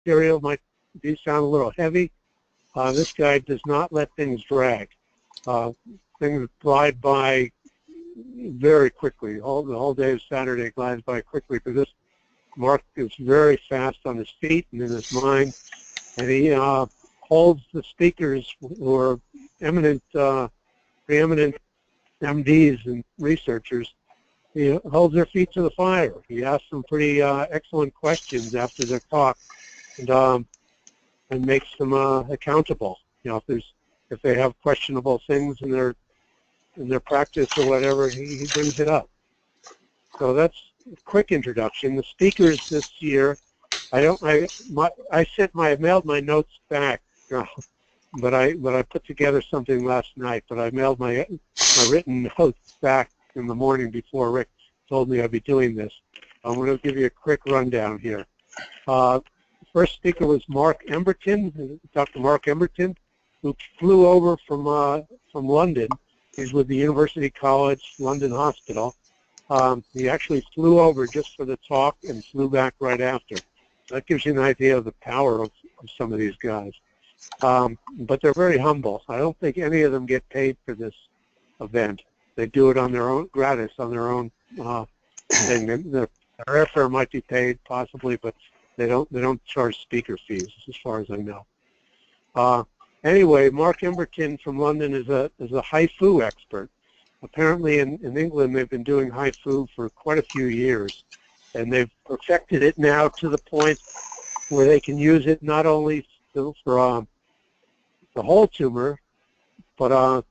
Material might sound a little heavy. This guy does not let things drag. Things glide by very quickly. The whole day of Saturday glides by quickly because this Mark is very fast on his feet and in his mind, and he holds the speakers who are preeminent MDs and researchers. He holds their feet to the fire. He asks them pretty excellent questions after their talk, and makes them accountable. You know, if they have questionable things in their practice or whatever, he brings it up. So that's a quick introduction. The speakers this year, I mailed my notes back, but I put together something last night. But I mailed my written notes back in the morning before Rick told me I'd be doing this. I'm going to give you a quick rundown here. First speaker was Mark Emberton, Dr. Mark Emberton, who flew over from London. He's with the University College London Hospital. He actually flew over just for the talk and flew back right after. That gives you an idea of the power of some of these guys. But they're very humble. I don't think any of them get paid for this event. They do it on their own, gratis, on their own thing. Their airfare might be paid, possibly, but they don't charge speaker fees, as far as I know. Anyway, Mark Emberton from London is a HIFU expert. Apparently in England they've been doing HIFU for quite a few years, and they've perfected it now to the point where they can use it not only for the whole tumor, but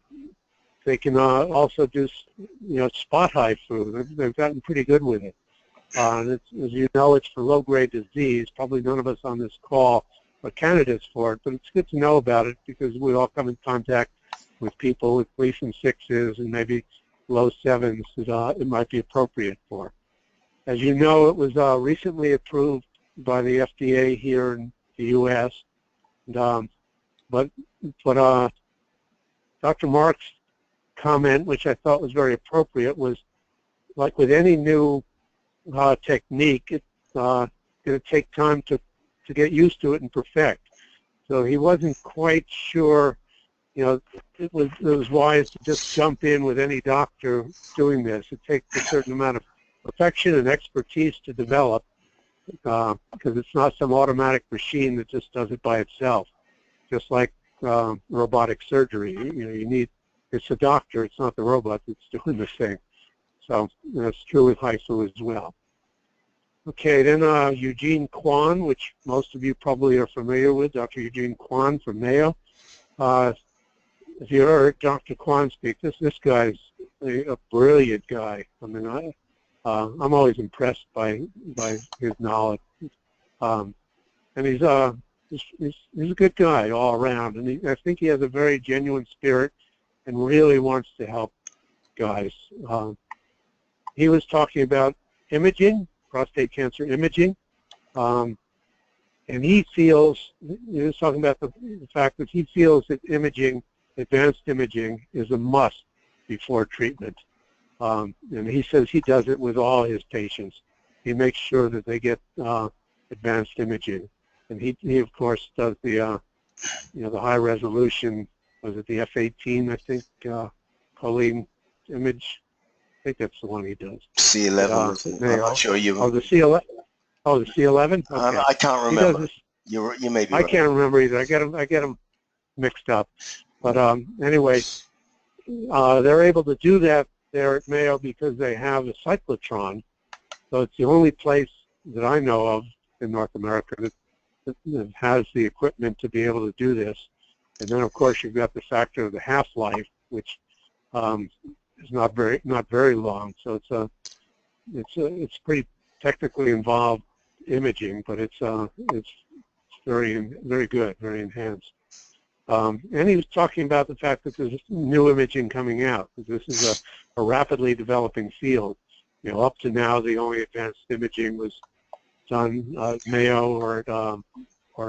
they can also do spot HIFU. They've gotten pretty good with it. As you know, it's for low-grade disease. Probably none of us on this call are candidates for it, but it's good to know about it because we all come in contact with people with 3s and 6s and maybe low 7s that it might be appropriate for. As you know, it was recently approved by the FDA here in the U.S. But Dr. Mark's comment, which I thought was very appropriate, was like with any new technique, it's going to take time to get used to it and perfect. So he wasn't quite sure, it was wise to just jump in with any doctor doing this. It takes a certain amount of perfection and expertise to develop because it's not some automatic machine that just does it by itself. Just like robotic surgery, it's a doctor, it's not the robot that's doing the thing. So that's true with HIFU as well. Okay, then Eugene Kwan, which most of you probably are familiar with, Dr. Eugene Kwan from Mayo. If you heard Dr. Kwan speak, this guy's a brilliant guy. I mean, I'm always impressed by his knowledge, and he's a good guy all around, and I think he has a very genuine spirit and really wants to help guys. He was talking about imaging, prostate cancer imaging, and he was talking about the fact that he feels that advanced imaging is a must before treatment. And he says he does it with all his patients. He makes sure that they get advanced imaging. And he of course does the the high resolution, was it the F-18, I think, Colleen image? I think that's the one he does. C11. I'm not sure you. Oh, the C11. Oh, the C11. Okay. I can't remember. You may be. I can't remember either. I get them mixed up. But anyway, they're able to do that there at Mayo because they have a cyclotron. So it's the only place that I know of in North America that has the equipment to be able to do this. And then, of course, you've got the factor of the half-life, which is not very long. So it's pretty technically involved imaging, but it's very good, very enhanced. And he was talking about the fact that there's new imaging coming out. This is a rapidly developing field. Up to now, the only advanced imaging was done at Mayo or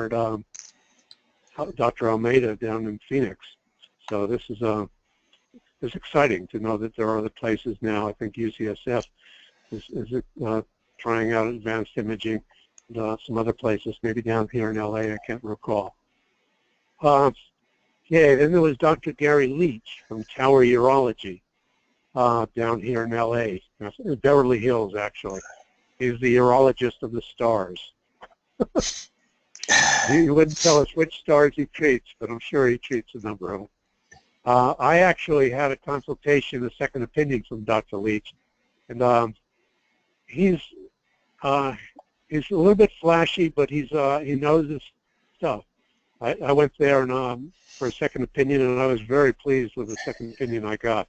at Dr. Almeida down in Phoenix. So this is it's exciting to know that there are other places now. I think UCSF is trying out advanced imaging, and some other places, maybe down here in LA, I can't recall. Yeah, then there was Dr. Gary Leach from Tower Urology down here in LA, Beverly Hills, actually. He's the urologist of the stars. He wouldn't tell us which stars he treats, but I'm sure he treats a number of them. I actually had a consultation, a second opinion from Dr. Leach, and he's a little bit flashy, but he knows his stuff. I went there and for a second opinion, and I was very pleased with the second opinion I got.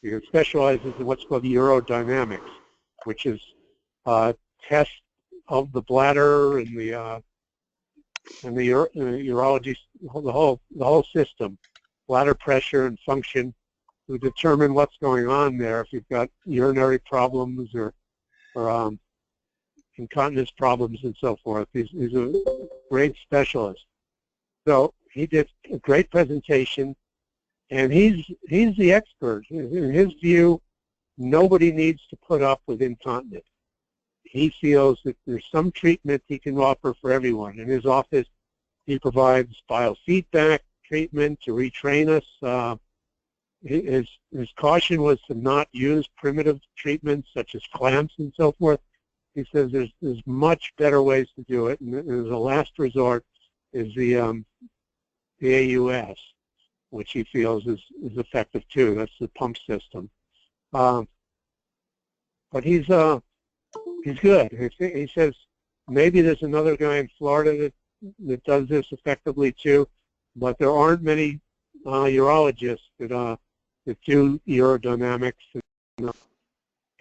He specializes in what's called urodynamics, which is tests of the bladder and the urology, the whole system, bladder pressure and function, to determine what's going on there. If you've got urinary problems or incontinence problems and so forth, he's a great specialist. So he did a great presentation, and he's the expert. In his view, nobody needs to put up with incontinence. He feels that there's some treatment he can offer for everyone. In his office, he provides biofeedback treatment to retrain us. His caution was to not use primitive treatments such as clamps and so forth. He says there's much better ways to do it, and as a last resort is the AUS, which he feels is effective too. That's the pump system. But he's good. He says maybe there's another guy in Florida that does this effectively too, but there aren't many urologists that do urodynamics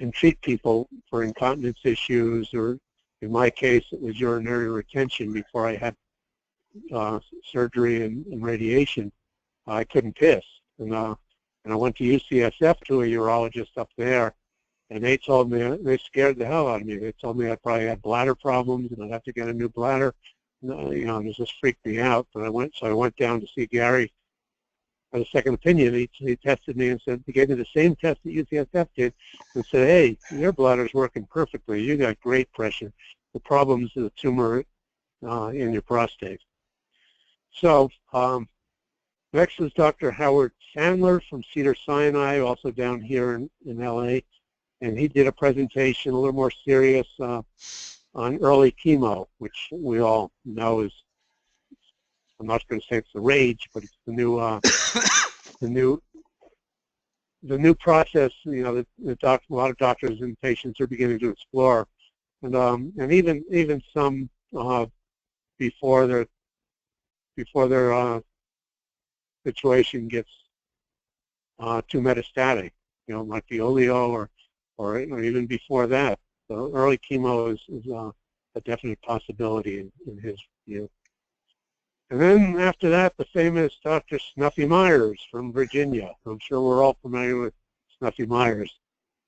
and treat people for incontinence issues, or in my case, it was urinary retention before I had surgery and radiation. I couldn't piss, and I went to UCSF to a urologist up there, and they told me, they scared the hell out of me. They told me I probably had bladder problems and I'd have to get a new bladder. You know, this just freaked me out. But I went down to see Gary for a second opinion. He tested me and said, he gave me the same test that UCSF did, and said, hey, your bladder's working perfectly. You got great pressure. The problem's the tumor in your prostate. So next was Dr. Howard Sandler from Cedars-Sinai, also down here in LA. And he did a presentation a little more serious on early chemo, which we all know is, I'm not going to say it's the rage, but it's the new process. You know, a lot of doctors and patients are beginning to explore, and even some before their situation gets too metastatic. You know, like the oleo or even before that. So early chemo is a definite possibility in his view. And then after that, the famous Dr. Snuffy Myers from Virginia. I'm sure we're all familiar with Snuffy Myers.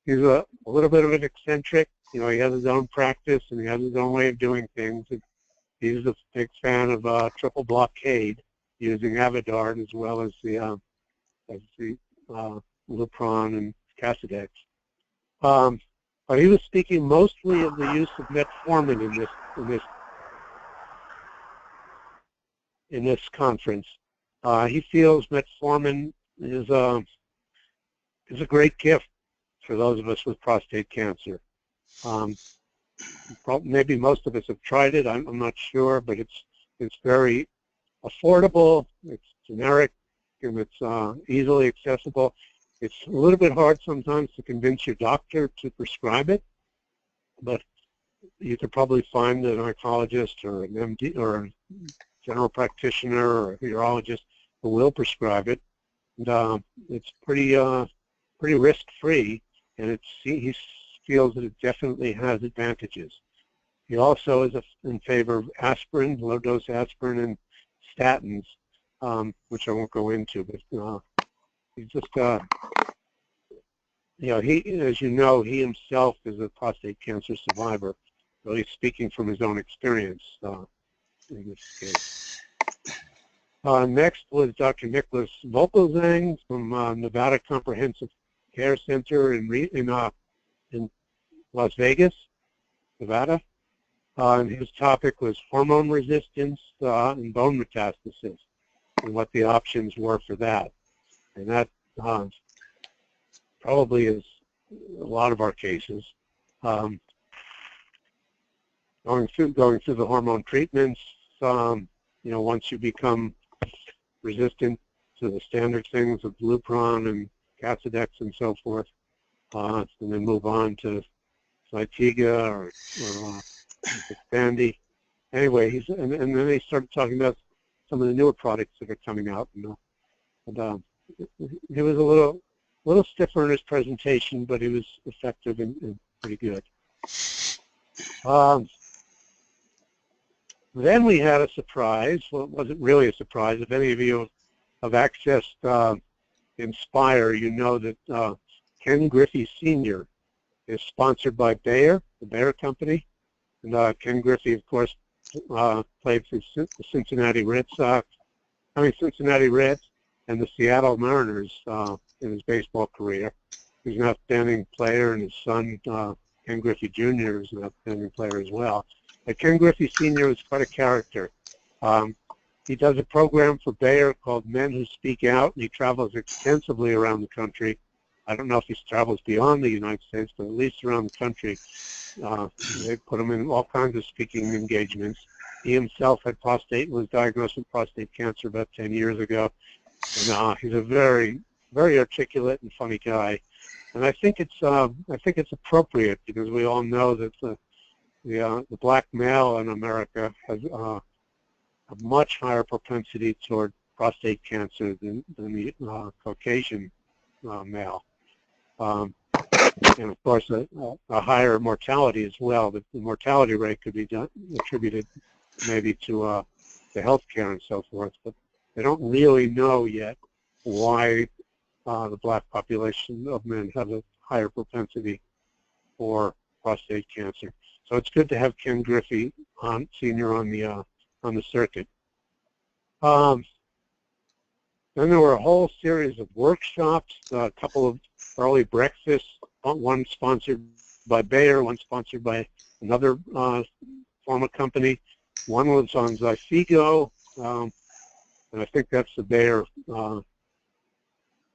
He's a little bit of an eccentric. You know, he has his own practice and he has his own way of doing things. And he's a big fan of triple blockade using Avodart as well as the Lupron and Casodex. But he was speaking mostly of the use of metformin in this conference. He feels metformin is a great gift for those of us with prostate cancer. Maybe most of us have tried it. I'm not sure, but it's very affordable. It's generic, and it's easily accessible. It's a little bit hard sometimes to convince your doctor to prescribe it, but you could probably find an oncologist or an MD or a general practitioner or a urologist who will prescribe it. And it's pretty risk-free, and he feels that it definitely has advantages. He also is in favor of aspirin, low-dose aspirin, and statins, which I won't go into, but he's just, you know, as you know, he himself is a prostate cancer survivor, so he's speaking from his own experience in this case. Next was Dr. Nicholas Volkozang from Nevada Comprehensive Care Center in Las Vegas, Nevada. And his topic was hormone resistance and bone metastasis, and what the options were for that. And that probably is a lot of our cases. Going through the hormone treatments, once you become resistant to the standard things of Lupron and Casodex and so forth, and then move on to Zytiga or Xtandi. Anyway, and then they started talking about some of the newer products that are coming out. He was a little stiffer in his presentation, but he was effective and pretty good. Then we had a surprise. Well, it wasn't really a surprise. If any of you have accessed Inspire, you know that Ken Griffey Sr. is sponsored by Bayer, the Bayer company. And Ken Griffey, of course, played for the Cincinnati Reds and the Seattle Mariners in his baseball career. He's an outstanding player, and his son, Ken Griffey Jr., is an outstanding player as well. But Ken Griffey Sr. is quite a character. He does a program for Bayer called Men Who Speak Out, and he travels extensively around the country. I don't know if he travels beyond the United States, but at least around the country. They put him in all kinds of speaking engagements. He himself was diagnosed with prostate cancer about 10 years ago. And he's a very, very articulate and funny guy. And I think it's appropriate, because we all know that the black male in America has a much higher propensity toward prostate cancer than the Caucasian male. And of course a higher mortality as well. The mortality rate could be attributed maybe to health care and so forth, but they don't really know yet why the black population of men have a higher propensity for prostate cancer. So it's good to have Ken Griffey Sr. on the circuit. Then there were a whole series of workshops, a couple of early breakfasts, one sponsored by Bayer, one sponsored by another pharma company. One was on Zyfigo, and I think that's the Bayer,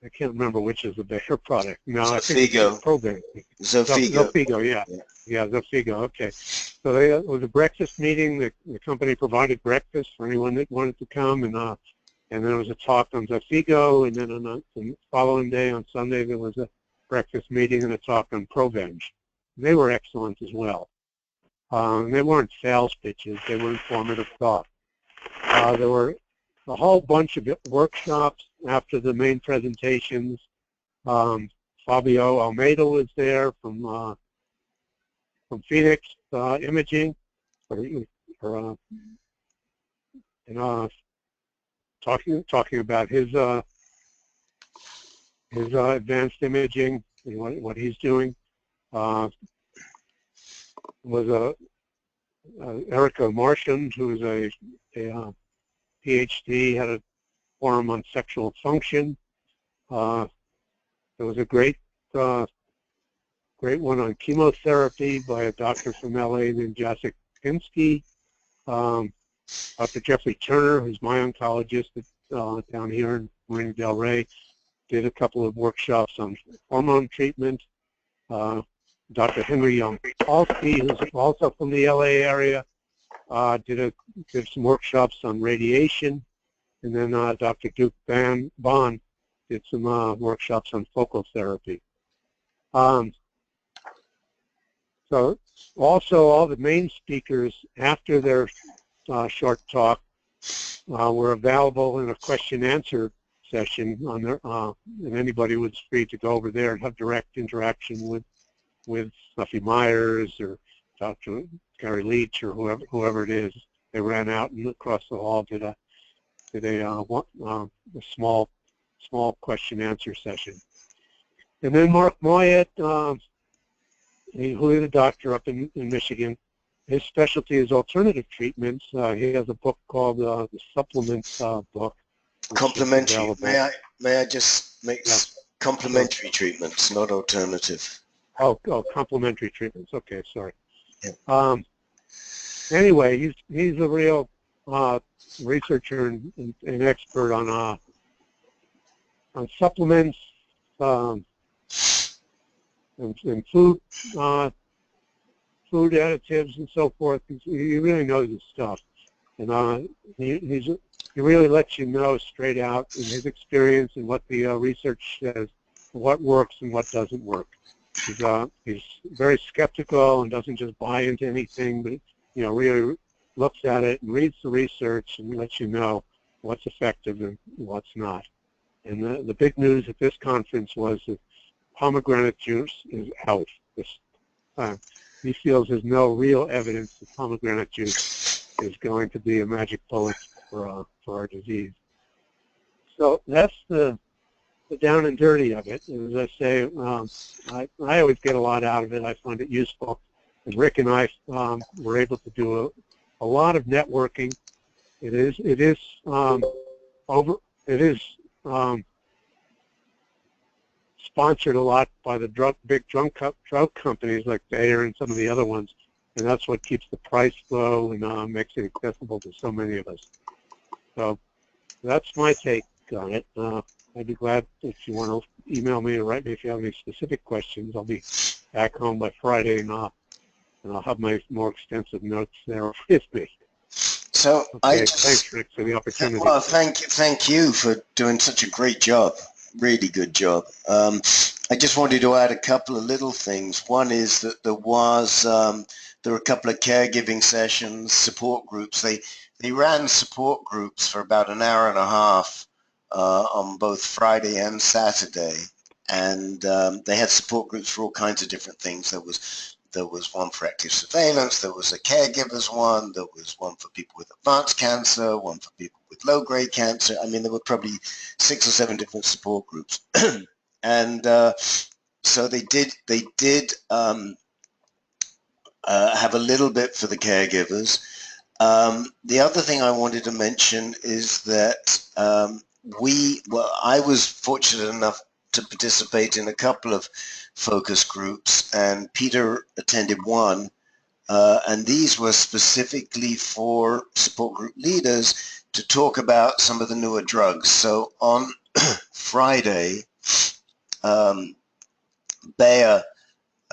I can't remember which is the Bayer product. No, I think it's Provan. Zyfigo, yeah. Yeah, Zyfigo, okay. So it was a breakfast meeting. The company provided breakfast for anyone that wanted to come, and then there was a talk on Zyfigo, and then on the following day, on Sunday, there was a breakfast meeting and a talk on Provenge. They were excellent as well. They weren't sales pitches. They were informative talk. There were a whole bunch of workshops after the main presentations. Fabio Almeida was there from Phoenix Imaging, talking about his advanced imaging and what he's doing. Was Erica Martian, who is a PhD, had a forum on sexual function. There was a great one on chemotherapy by a doctor from LA named Jacek Pinsky. Dr. Jeffrey Turner, who's my oncologist down here in Marina del Rey, did a couple of workshops on hormone treatment. Dr. Henry Young-Palsky, who's also from the LA area, did some workshops on radiation. And then Dr. Duke Bond did some workshops on focal therapy. So also all the main speakers after their short talk were available in a question-answer session on their, and anybody was free to go over there and have direct interaction with Snuffy Myers or Dr. Gary Leach or whoever it is. They ran out and across the hall did a small question-answer session. And then Mark Moyet, who is a doctor up in Michigan, his specialty is alternative treatments. He has a book called the Supplement book. Complementary. May I just make complementary treatments, not alternative? complementary treatments. Okay, sorry. Yeah. Anyway, he's a real researcher and expert on supplements and food additives and so forth. He really knows his stuff, and he really lets you know straight out in his experience and what the research says, what works and what doesn't work. He's very skeptical and doesn't just buy into anything, but really looks at it and reads the research and lets you know what's effective and what's not. And the big news at this conference was that pomegranate juice is out this time. He feels there's no real evidence that pomegranate juice is going to be a magic bullet for our disease. So that's the down and dirty of it. As I say, I always get a lot out of it. I find it useful. And Rick and I were able to do a lot of networking. It is sponsored a lot by the big drug companies like Bayer and some of the other ones, and that's what keeps the price low and makes it accessible to so many of us. So that's my take on it. I'd be glad if you want to email me or write me if you have any specific questions. I'll be back home by Friday, and I'll have my more extensive notes there with me. So okay, thanks, Rick, for the opportunity. Well, thank you for doing such a great job. Really good job. I just wanted to add a couple of little things. One is that there were a couple of caregiving sessions, support groups. They ran support groups for about an hour and a half on both Friday and Saturday, and they had support groups for all kinds of different things. There was one for active surveillance, there was a caregivers one, there was one for people with advanced cancer, one for people with low-grade cancer. I mean, there were probably 6 or 7 different support groups. And so they did have a little bit for the caregivers. The other thing I wanted to mention is that I was fortunate enough to participate in a couple of focus groups, and Peter attended one, and these were specifically for support group leaders to talk about some of the newer drugs. So on Friday, Bayer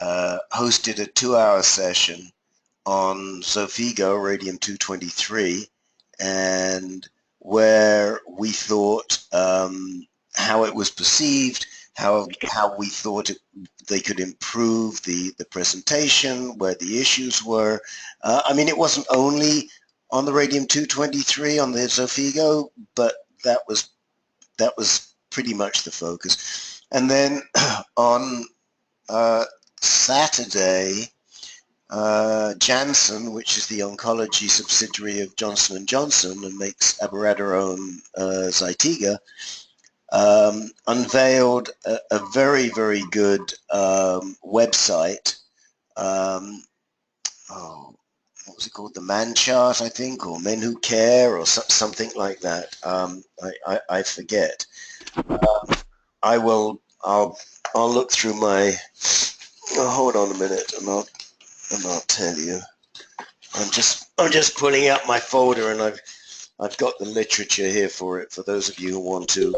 hosted a 2-hour session on Xofigo, radium-223, and where we thought how it was perceived, how we thought they could improve the presentation, where the issues were. I mean, it wasn't only on the radium-223 on the Xofigo, but that was pretty much the focus. And then on Saturday, Janssen, which is the oncology subsidiary of Johnson & Johnson and makes abiraterone Zytiga, unveiled a very, very good website. What was it called? The Man Chart, I think, or Men Who Care, or something like that. I forget. I'll look through my. Oh, hold on a minute, and I'll tell you. I'm just pulling out my folder, and I've got the literature here for it. For those of you who want to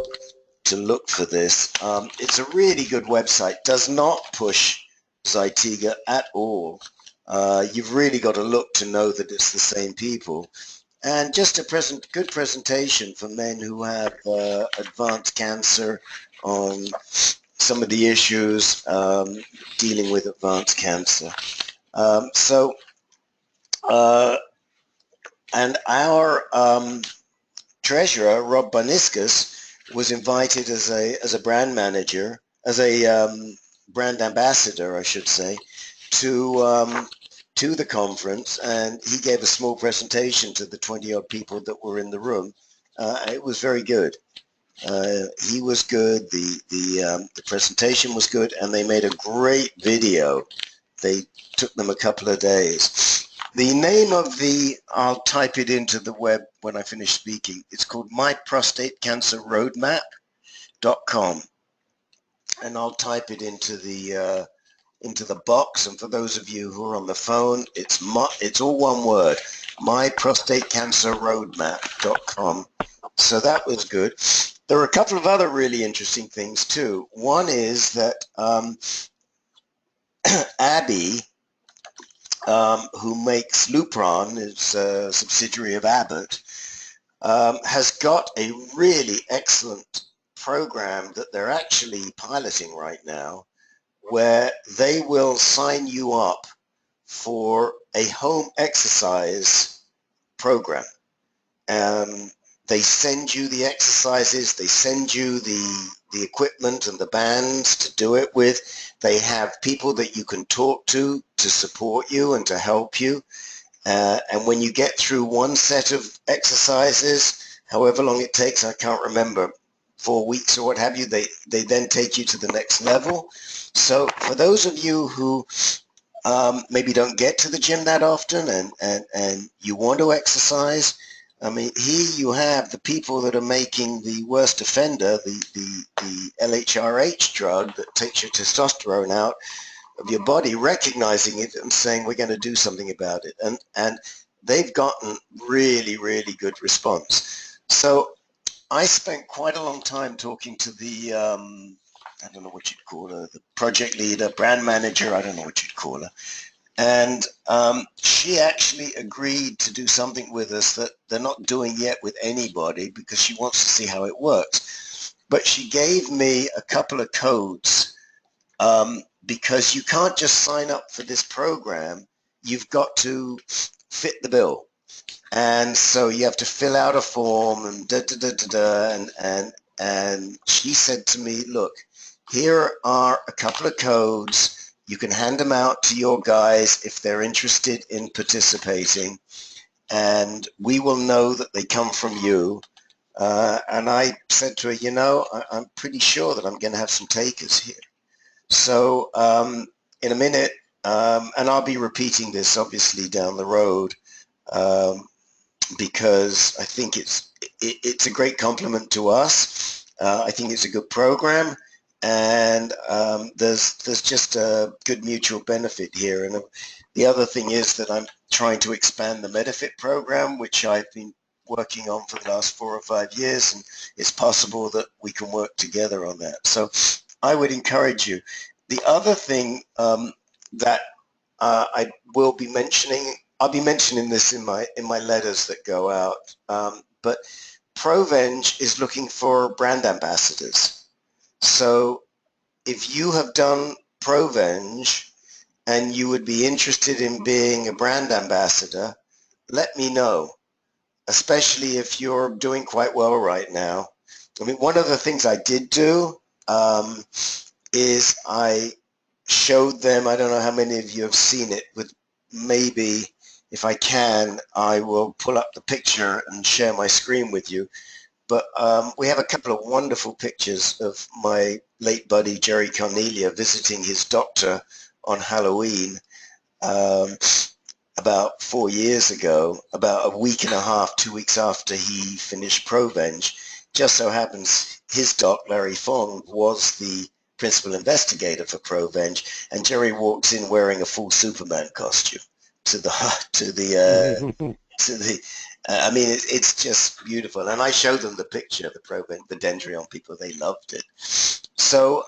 look for this, it's a really good website. Does not push Zytiga at all. You've really got to look to know that it's the same people, and just a good presentation for men who have advanced cancer on some of the issues dealing with advanced cancer. And our treasurer, Rob Baniskas, was invited as a brand manager, as a brand ambassador, I should say, to the conference, and he gave a small presentation to the 20-odd people that were in the room. It was very good. He was good. The presentation was good, and they made a great video. They took them a couple of days. The name of I'll type it into the web when I finish speaking. It's called myprostatecancerroadmap.com, and I'll type it into the into the box. And for those of you who are on the phone, it's all one word, myprostatecancerroadmap.com. So that was good. There are a couple of other really interesting things too. One is that Abby, who makes Lupron, is a subsidiary of Abbott, has got a really excellent program that they're actually piloting right now, where they will sign you up for a home exercise program. They send you the exercises, they send you the equipment and the bands to do it with. They have people that you can talk to support you and to help you. And when you get through one set of exercises, however long it takes, I can't remember, 4 weeks or what have you, they then take you to the next level. So for those of you who maybe don't get to the gym that often and you want to exercise, I mean, here you have the people that are making the worst offender, the LHRH drug that takes your testosterone out of your body, recognizing it and saying, we're going to do something about it. And they've gotten really, really good response. So I spent quite a long time talking to the, I don't know what you'd call her, the project leader, brand manager, I don't know what you'd call her. And she actually agreed to do something with us that they're not doing yet with anybody because she wants to see how it works. But she gave me a couple of codes because you can't just sign up for this program. You've got to fit the bill. And so you have to fill out a form and and she said to me, look, here are a couple of codes. You can hand them out to your guys if they're interested in participating, and we will know that they come from you. And I said to her, you know, I'm pretty sure that I'm going to have some takers here. So in a minute, and I'll be repeating this obviously down the road, because I think it's a great compliment to us. I think it's a good program. And there's just a good mutual benefit here. And the other thing is that I'm trying to expand the Medifit program, which I've been working on for the last 4 or 5 years, and it's possible that we can work together on that. So I would encourage you. The other thing that I will be mentioning, I'll be mentioning this in my letters that go out, but Provenge is looking for brand ambassadors. So if you have done Provenge and you would be interested in being a brand ambassador, let me know, especially if you're doing quite well right now. I mean, one of the things I did do is I showed them, I don't know how many of you have seen it, with maybe, if I can, I will pull up the picture and share my screen with you. But we have a couple of wonderful pictures of my late buddy Jerry Cornelia visiting his doctor on Halloween about 4 years ago, about a week and a half, 2 weeks after he finished Provenge. Just so happens his doc, Larry Fong, was the principal investigator for Provenge, and Jerry walks in wearing a full Superman costume I mean, it's just beautiful. And I showed them the picture of the Dendrion people. They loved it. So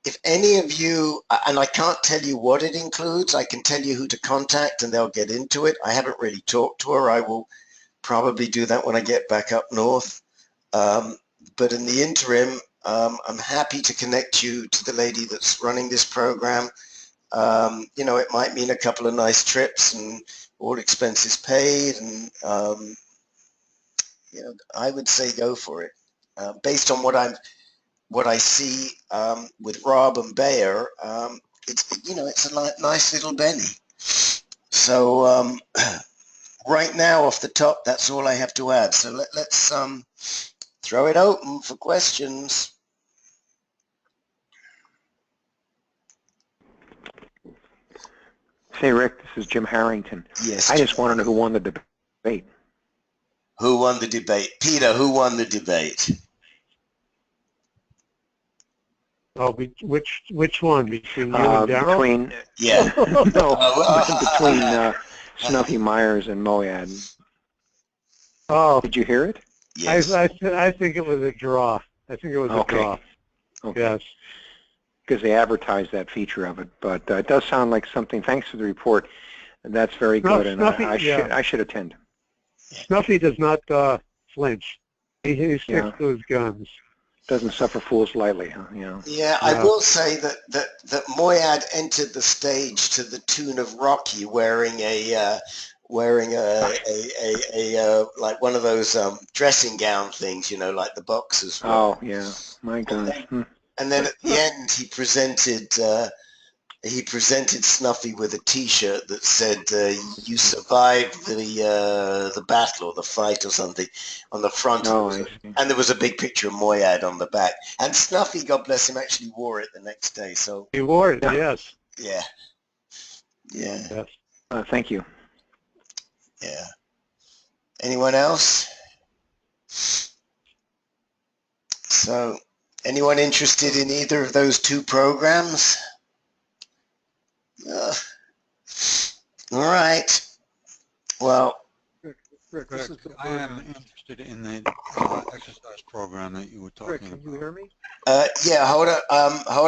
if any of you, and I can't tell you what it includes, I can tell you who to contact and they'll get into it. I haven't really talked to her. I will probably do that when I get back up north. But in the interim, I'm happy to connect you to the lady that's running this program. You know, it might mean a couple of nice trips and all expenses paid, and you know, I would say go for it. Based on what I see with Rob and Bayer, it's it's a nice little Benny. So right now, off the top, that's all I have to add. So let's throw it open for questions. Say, Rick, this is Jim Harrington. Yes. I just want to know who won the debate. Who won the debate? Peter, who won the debate? Oh, which one? Between you and Daryl? Between, Yeah. no, between Snuffy Myers and Moad. Oh, Did you hear it? Yes. I think it was a draw. I think it was a Okay. draw. Okay. Yes. Because they advertised that feature of it, but it does sound like something. Thanks for the report. That's very good, and Snuffy, I should attend. Snuffy does not flinch. He sticks Yeah. to his guns. Doesn't suffer fools lightly, huh? Yeah. Yeah, I will say that Moyad entered the stage to the tune of Rocky, wearing a like one of those dressing gown things, you know, like the boxers wear. Oh, yeah. My goodness. And then at the end, he presented Snuffy with a T-shirt that said, "You survived the battle or the fight or something," on the front. Oh, I see. And there was a big picture of Moyad on the back. And Snuffy, God bless him, actually wore it the next day. So He wore it. Yeah. Yes. yeah, yeah, Yes. Thank you. yeah. Anyone else? So, anyone interested in either of those two programs? All right. Well, Rick, I am interested in the exercise program that you were talking Rick, about. can you hear me? yeah. Hold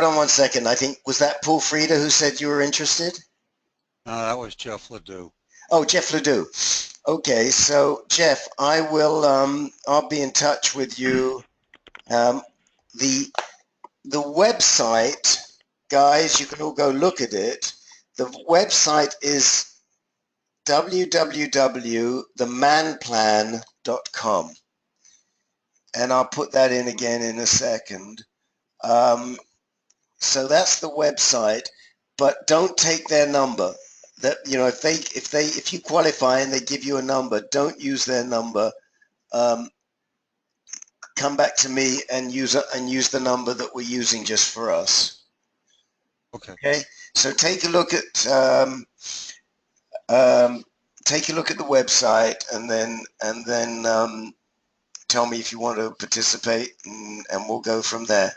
on 1 second. I think was that Paul Frieda who said you were interested? That was Jeff Ledoux. Oh, Jeff Ledoux. Okay, so Jeff, I will. I'll be in touch with you. The website, guys, you can all go look at it. The website is www.themanplan.com, and I'll put that in again in a second. So that's the website, but don't take their number. That, you know, if you qualify and they give you a number, don't use their number. Come back to me and use the number that we're using just for us. Okay. Okay. So take a look at the website, and then tell me if you want to participate, and we'll go from there.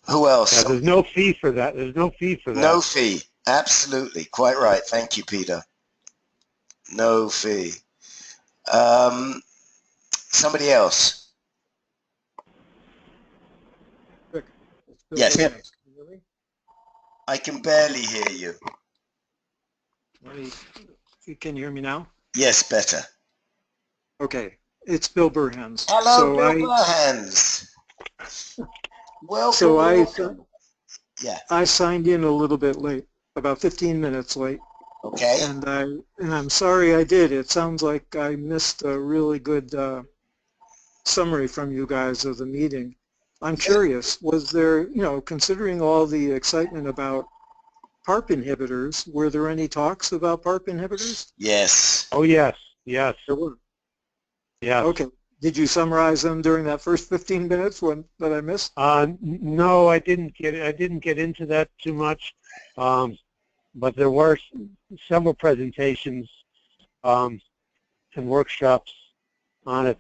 Who else? Yeah, there's no fee for that. There's no fee for that. No fee. Absolutely. Quite right. Thank you, Peter. No fee. Somebody else? Rick, Yes. Can you hear me? I can barely hear you. Can you hear me now? Yes, better. Okay, it's Bill Burhans. Hello, Bill Burhans. Welcome. So welcome. Yeah. I signed in a little bit late, about 15 minutes late. Okay. And I'm sorry I did. It sounds like I missed a really good summary from you guys of the meeting. I'm curious, was there, you know, considering all the excitement about PARP inhibitors, were there any talks about PARP inhibitors? Yes. Oh, yes. Yes. There were. Yes. Okay. Did you summarize them during that first 15 minutes that I missed? No, I didn't get into that too much, but there were several presentations and workshops on it.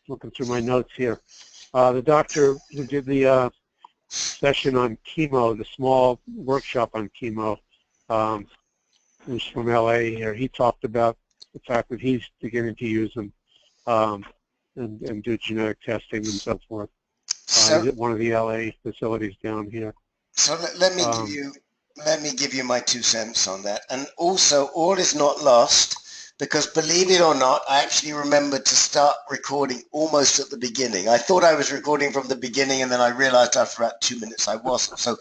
Looking through my notes here, the doctor who did the session on chemo, the small workshop on chemo, who's from LA here, he talked about the fact that he's beginning to use them and do genetic testing and so forth. He's at one of the LA facilities down here. So let me give you my 2 cents on that. And also, all is not lost, because believe it or not, I actually remembered to start recording almost at the beginning. I thought I was recording from the beginning, and then I realized after about 2 minutes I wasn't. So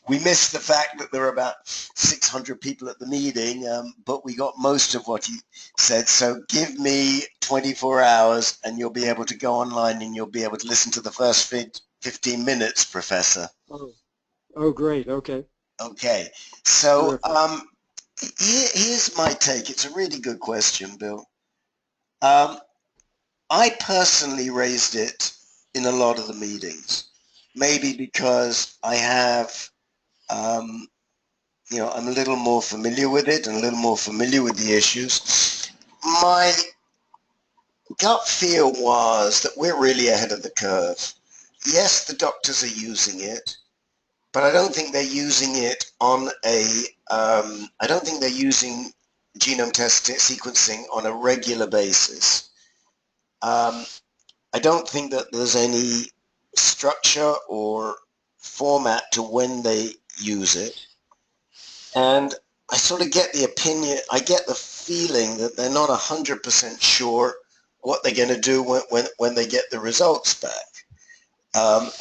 we missed the fact that there were about 600 people at the meeting, but we got most of what he said. So give me 24 hours and you'll be able to go online and you'll be able to listen to the first 15 minutes, Professor. Oh, great. Okay. Okay. So here's my take. It's a really good question, Bill. I personally raised it in a lot of the meetings, maybe because I have, you know, I'm a little more familiar with it and a little more familiar with the issues. My gut feel was that we're really ahead of the curve. Yes, the doctors are using it, but I don't think they're using it on I don't think they're using genome sequencing on a regular basis. I don't think that there's any structure or format to when they use it. And I sort of get the opinion, I get the feeling that they're not 100% sure what they're going to do when they get the results back.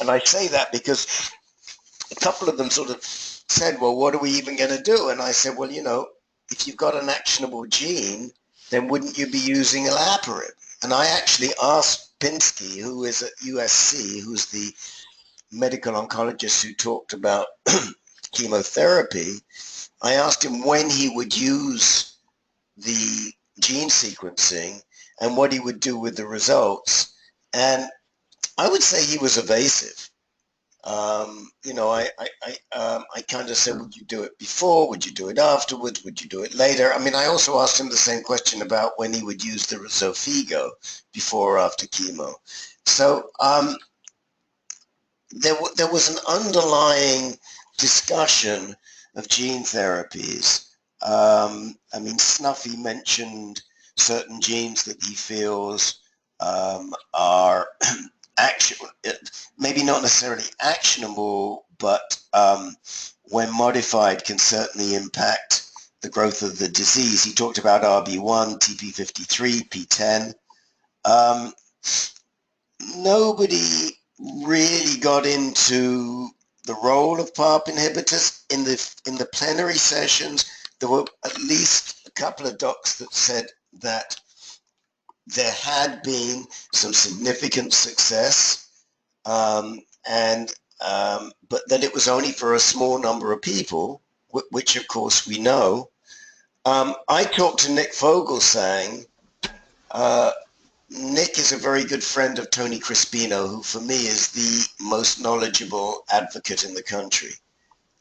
And I say that because a couple of them sort of said, well, what are we even going to do? And I said, well, you know, if you've got an actionable gene, then wouldn't you be using olaparib? And I actually asked Pinsky, who is at USC, who's the medical oncologist who talked about chemotherapy, I asked him when he would use the gene sequencing and what he would do with the results. And I would say he was evasive. You know, I kind of said, would you do it before? Would you do it afterwards? Would you do it later? I mean, I also asked him the same question about when he would use the Xofigo, before or after chemo. So there was an underlying discussion of gene therapies. I mean, Snuffy mentioned certain genes that he feels are maybe not necessarily actionable, but when modified can certainly impact the growth of the disease. He talked about RB1, TP53, PTEN. Nobody really got into the role of PARP inhibitors in the plenary sessions. There were at least a couple of docs that said that there had been some significant success, but that it was only for a small number of people, which of course we know. I talked to Nick Fogelsang. Nick is a very good friend of Tony Crispino, who for me is the most knowledgeable advocate in the country.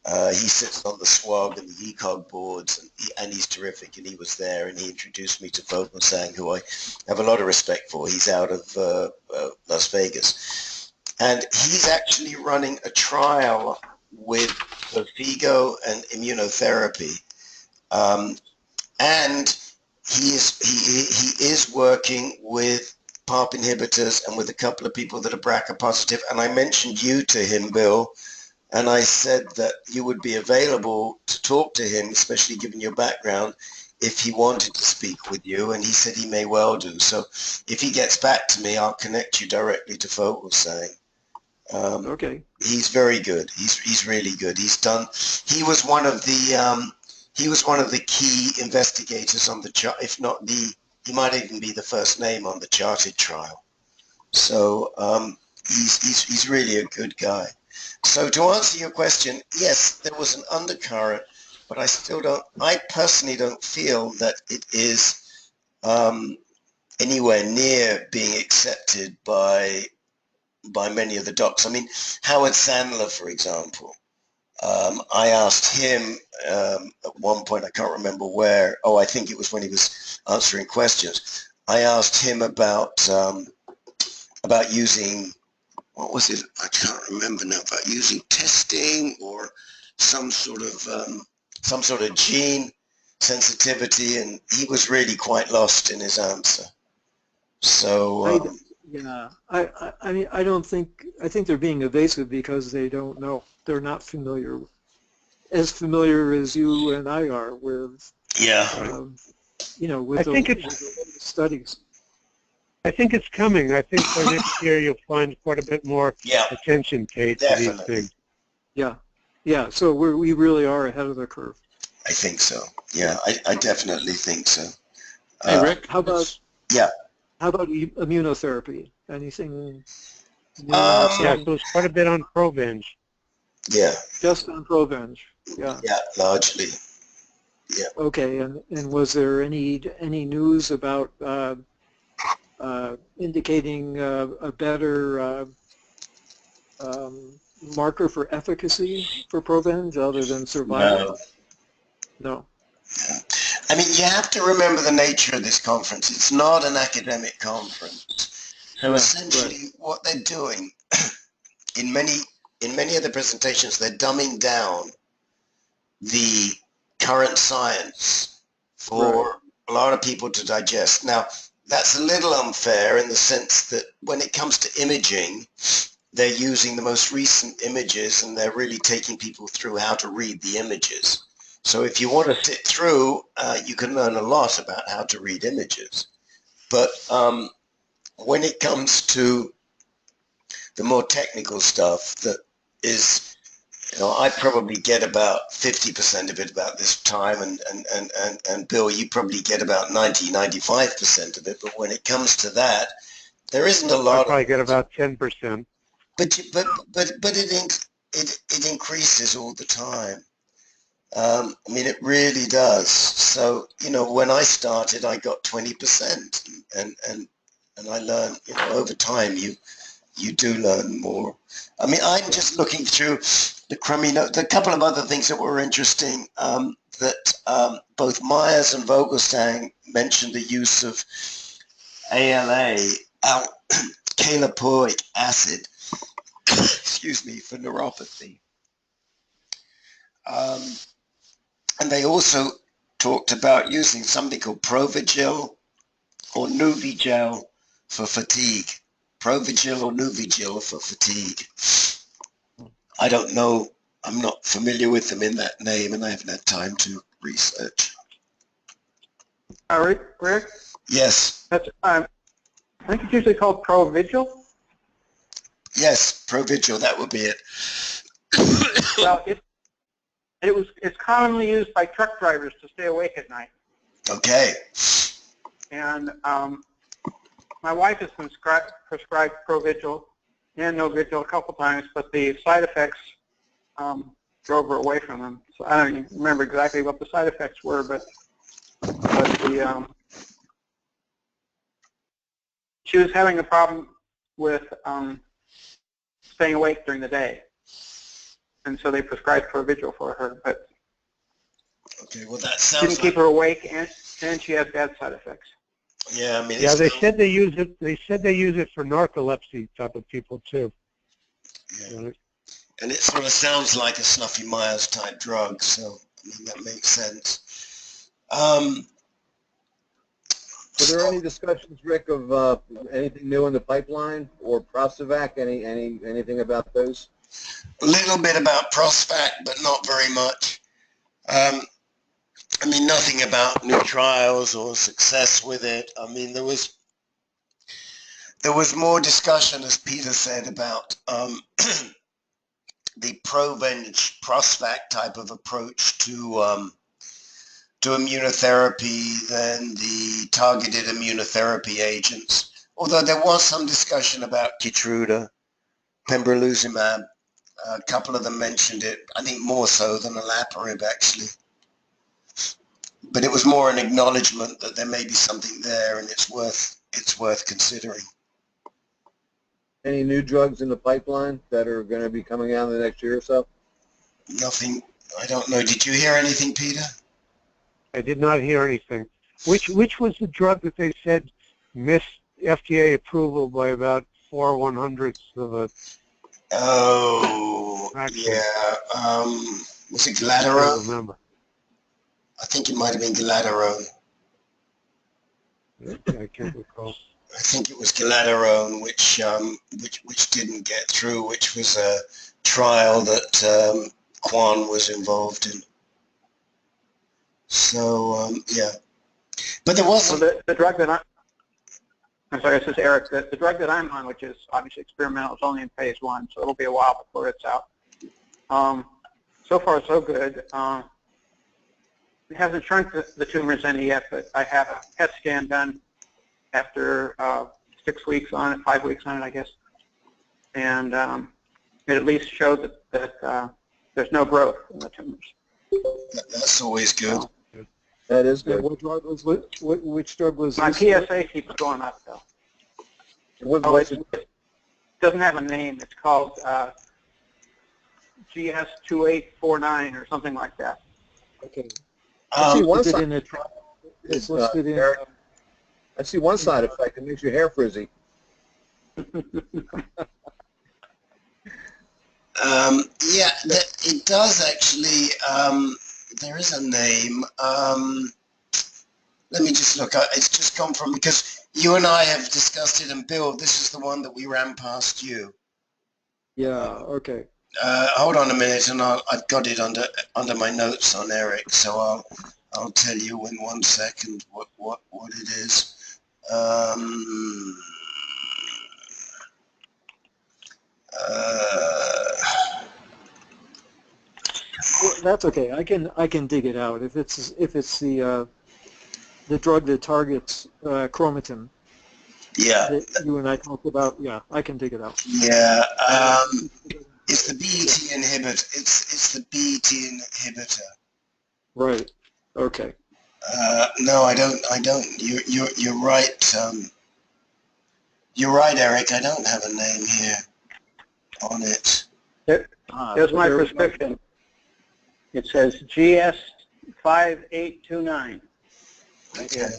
He sits on the SWOG and the ECOG boards, and he's terrific, and he was there, and he introduced me to Fogelsang, who I have a lot of respect for. He's out of Las Vegas. And he's actually running a trial with Xofigo and immunotherapy. And he is working with PARP inhibitors and with a couple of people that are BRCA positive. And I mentioned you to him, Bill, and I said that you would be available to talk to him, especially given your background, if he wanted to speak with you. And he said he may well do. So if he gets back to me, I'll connect you directly to Fogelsang. Okay. He's very good. He's really good. He was one of the key investigators on the chart, if not he might even be the first name on the Charted trial. So he's really a good guy. So to answer your question, yes, there was an undercurrent, but I personally don't feel that it is anywhere near being accepted by many of the docs. I mean, Howard Sandler, for example, I asked him at one point, I can't remember where, I think it was when he was answering questions. I asked him about using, what was it? I can't remember now, about using testing or some sort of gene sensitivity, and he was really quite lost in his answer. So I mean, I think they're being evasive because they don't know. They're not familiar as you and I are with, with the studies. I think it's coming. I think by next year you'll find quite a bit more attention paid to these things. Yeah. So we really are ahead of the curve. I think so. Yeah, I definitely think so. Hey, Rick, how about immunotherapy? Anything? Yeah, so it's quite a bit on Provenge. Yeah. Just on Provenge. Yeah. Yeah, largely. Yeah. Okay, and was there any news about indicating a better marker for efficacy for Provenge other than survival? No. I mean, you have to remember the nature of this conference. It's not an academic conference. So essentially what they're doing in many of the presentations, they're dumbing down the current science for a lot of people to digest. Now, that's a little unfair in the sense that when it comes to imaging, they're using the most recent images and they're really taking people through how to read the images. So if you want to sit through, you can learn a lot about how to read images. But when it comes to the more technical stuff that is, you know, I probably get about 50% of it about this time, and Bill, you probably get about 95% of it. But when it comes to that, there isn't a lot. I probably get about 10%. But it increases all the time. I mean, it really does. So, you know, when I started, I got 20%, and I learned, you know, over time, you do learn more. I mean, I'm just looking through the crummy note. A couple of other things that were interesting, that both Myers and Vogelsang mentioned the use of ALA, chalapoic acid, excuse me, for neuropathy. And they also talked about using something called Provigil or Nuvigel for fatigue. Provigil or Nuvigil for fatigue. I don't know. I'm not familiar with them in that name, and I haven't had time to research. Rick? Yes. That's, I think it's usually called Provigil. Yes, Provigil, that would be it. Well, it's commonly used by truck drivers to stay awake at night. Okay. And my wife has been prescribed Provigil and Novigil a couple times, but the side effects drove her away from them. So I don't even remember exactly what the side effects were, but the she was having a problem with staying awake during the day, and so they prescribed Provigil for her. But okay, well that sounds didn't keep her awake, and she had bad side effects. Yeah, I mean. Yeah, they said they use it. They said they use it for narcolepsy type of people too. Yeah. And it sort of sounds like a Snuffy Myers type drug, so I mean that makes sense. Were there any discussions, Rick, of anything new in the pipeline or Prostovac? Anything about those? A little bit about Prosvac, but not very much. I mean, nothing about new trials or success with it. I mean, there was more discussion, as Peter said, about the Provenge Prosvac type of approach to immunotherapy than the targeted immunotherapy agents. Although there was some discussion about Keytruda, pembrolizumab. A couple of them mentioned it, I think more so than olaparib, actually. But it was more an acknowledgement that there may be something there, and it's worth considering. Any new drugs in the pipeline that are going to be coming out in the next year or so? Nothing. I don't know. Did you hear anything, Peter? I did not hear anything. Which was the drug that they said missed FDA approval by about 4/100ths of a? Oh, yeah. Was it I Glatterone? don't remember. I think it might have been Glatterone. I can't recall. I think it was Glatterone, which didn't get through, which was a trial that Quan was involved in. So yeah, but there wasn't. Well, the drug that I'm sorry, this is Eric. The drug that I'm on, which is obviously experimental, is only in phase 1, so it'll be a while before it's out. So far, so good. It hasn't shrunk the tumors any yet, but I have a PET scan done after 6 weeks on it, 5 weeks on it, I guess. And it at least showed that there's no growth in the tumors. That's always good. That is good. What drug was which drug was My this? PSA keeps going up, though. It doesn't have a name. It's called GS2849 or something like that. Okay. I see one Is it side. in a trial? It's listed in. Eric, I see one side effect. It makes your hair frizzy. Yeah, it does actually. There is a name. Let me just look. It's just come from, because you and I have discussed it, and Bill, this is the one that we ran past you. Yeah. Okay. Hold on a minute, and I've got it under my notes on Eric, so I'll tell you in 1 second what it is. Well, that's okay. I can dig it out if it's the drug that targets chromatin Yeah, that you and I talked about. Yeah, I can dig it out. yeah. It's the BET inhibitor. It's the BET inhibitor. Right. Okay. No, I don't. You're right. You're right, Eric. I don't have a name here on it. Here's my prescription. It says GS5829. Right here.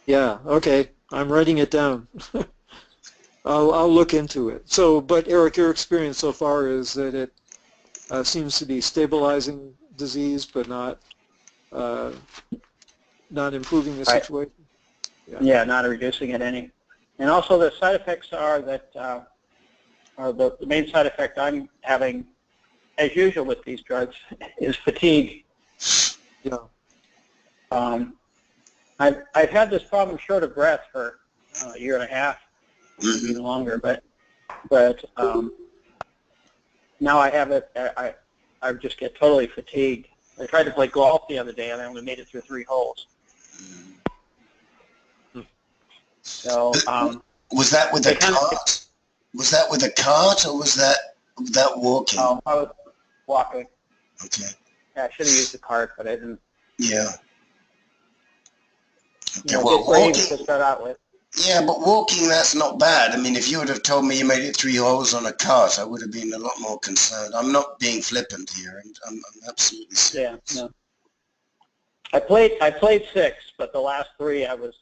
Yeah. Okay. I'm writing it down. I'll look into it. So, but Eric, your experience so far is that it seems to be stabilizing disease, but not improving the situation. Yeah, not reducing it any. And also the side effects are that, or the main side effect I'm having, as usual with these drugs, is fatigue. Yeah. I've had this problem short of breath for a year and a half, maybe even longer, but now I have it. I just get totally fatigued. I tried to play golf the other day, and I only made it through 3 holes. So was that with a cart? Was that with a cart, or was that walking? I was walking. Okay. Yeah, I should have used the cart, but I didn't. Yeah. Okay. Well, Well, walking walking. to start out with. Yeah, but walking, that's not bad. I mean, if you would have told me you made it 3 holes on a cart, I would have been a lot more concerned. I'm not being flippant here. I'm absolutely serious. Yeah, no. I played 6, but the last 3 I was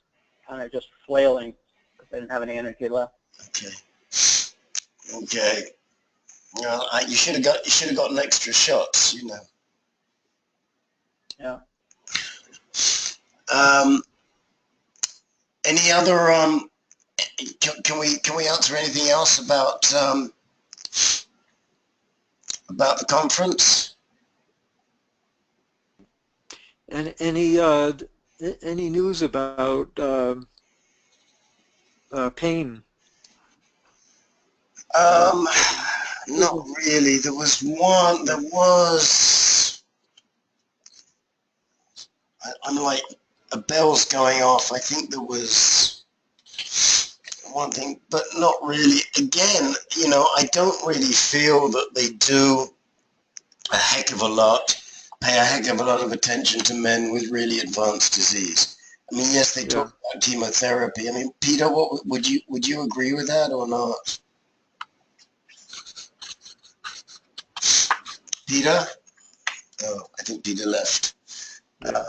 kind of just flailing because I didn't have any energy left. Okay. Okay. Well, you should have gotten extra shots, you know. Yeah. Any other? Can we answer anything else about the conference? And any news about pain? Not really. There was one. I'm like, a bell's going off. I think there was one thing, but not really. Again, you know, I don't really feel that they do pay a heck of a lot of attention to men with really advanced disease. I mean, yes, they talk about chemotherapy. I mean, Peter, what would you agree with that or not? Peter? Oh, I think Peter left. Yeah.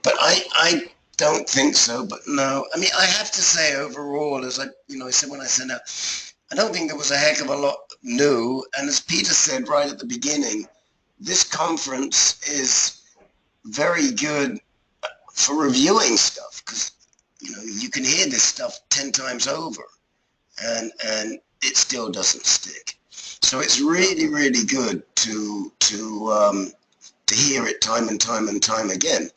But I don't think so, but no. I mean, I have to say overall, as I said when I sent out, I don't think there was a heck of a lot new. And as Peter said right at the beginning, this conference is very good for reviewing stuff because, you know, you can hear this stuff 10 times over and it still doesn't stick. So it's really, really good to hear it time and time and time again.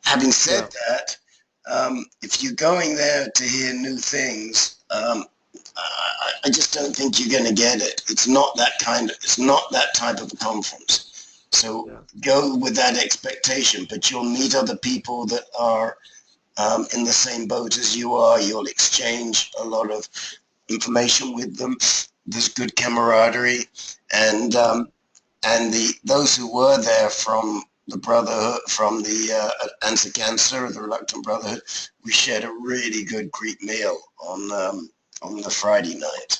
Having said that, if you're going there to hear new things, I just don't think you're going to get it. It's not that type of a conference. So go with that expectation, but you'll meet other people that are in the same boat as you are. You'll exchange a lot of information with them. There's good camaraderie, and those who were there from the Brotherhood, from the Answer Cancer, the Reluctant Brotherhood, we shared a really good Greek meal on the Friday night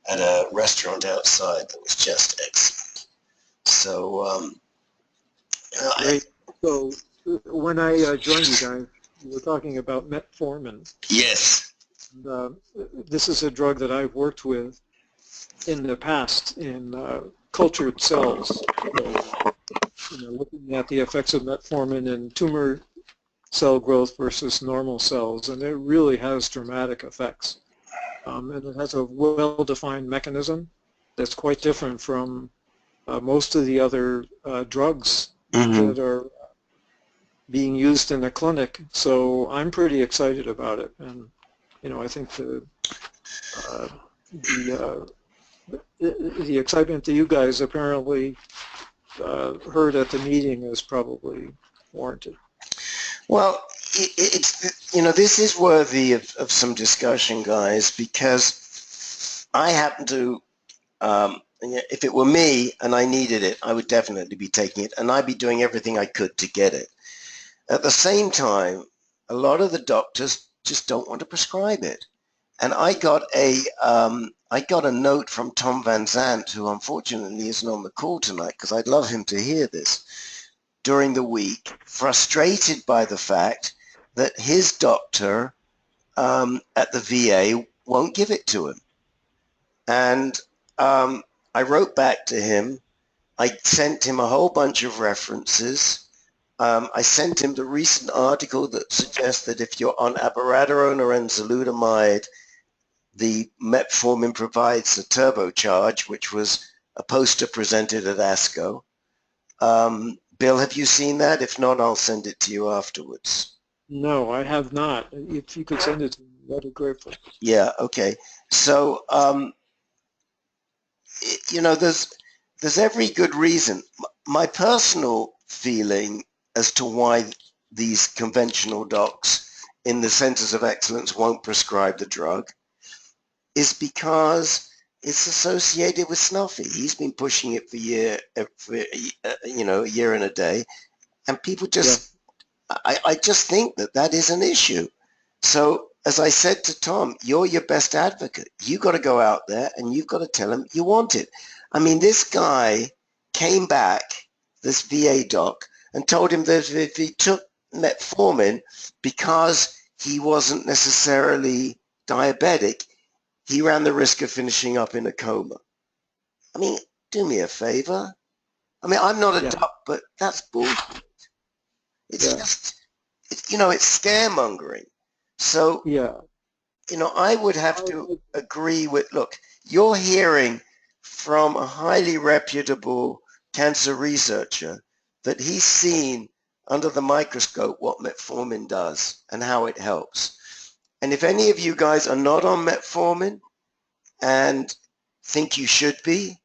at a restaurant outside that was just excellent. So, Great. So when I join you guys, you were talking about metformin. Yes. And, this is a drug that I've worked with in the past in cultured cells. So, looking at the effects of metformin in tumor cell growth versus normal cells, and it really has dramatic effects. And it has a well-defined mechanism that's quite different from most of the other drugs that are being used in the clinic. So I'm pretty excited about it, and I think the excitement that you guys apparently heard at the meeting is probably warranted. Well, this is worthy of some discussion, guys, because I happen to, if it were me and I needed it, I would definitely be taking it, and I'd be doing everything I could to get it. At the same time, a lot of the doctors just don't want to prescribe it. And I got a note from Tom Van Zandt, who unfortunately isn't on the call tonight, because I'd love him to hear this, during the week, frustrated by the fact that his doctor at the VA won't give it to him. And I wrote back to him. I sent him a whole bunch of references. I sent him the recent article that suggests that if you're on abiraterone or enzalutamide, the metformin provides a turbocharge, which was a poster presented at ASCO. Bill, have you seen that? If not, I'll send it to you afterwards. No, I have not. If you could send it to me, I'd be grateful. Yeah, okay. So, there's every good reason. My personal feeling as to why these conventional docs in the centers of excellence won't prescribe the drug is because it's associated with Snuffy. He's been pushing it for a year and a day, and people just, yeah. I just think that is an issue. So as I said to Tom, you're your best advocate. You got to go out there and you've got to tell him you want it. I mean, this guy came back, this VA doc, and told him that if he took metformin because he wasn't necessarily diabetic, he ran the risk of finishing up in a coma. I mean, do me a favor. I mean, I'm not a doc, but that's bullshit. It's just, it's scaremongering. So, I would have to agree with, look, you're hearing from a highly reputable cancer researcher that he's seen under the microscope what metformin does and how it helps. And if any of you guys are not on metformin and think you should be,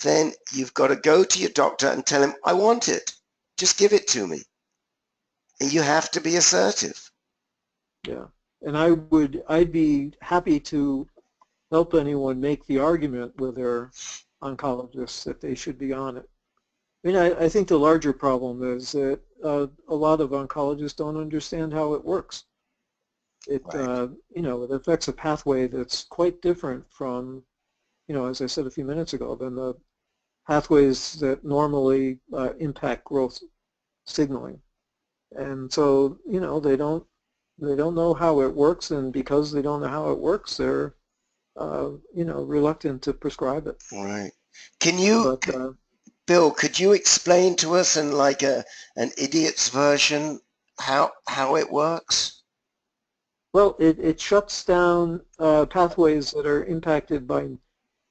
then you've got to go to your doctor and tell him, I want it. Just give it to me. And you have to be assertive. Yeah. And I'd be happy to help anyone make the argument with their oncologists that they should be on it. I mean, I think the larger problem is that a lot of oncologists don't understand how it works. It, right. It affects a pathway that's quite different from, as I said a few minutes ago, than the pathways that normally impact growth signaling. And so, they don't know how it works, and because they don't know how it works, they're, reluctant to prescribe it. All right. Can you... Bill, could you explain to us in like an idiot's version how it works? Well, it shuts down pathways that are impacted by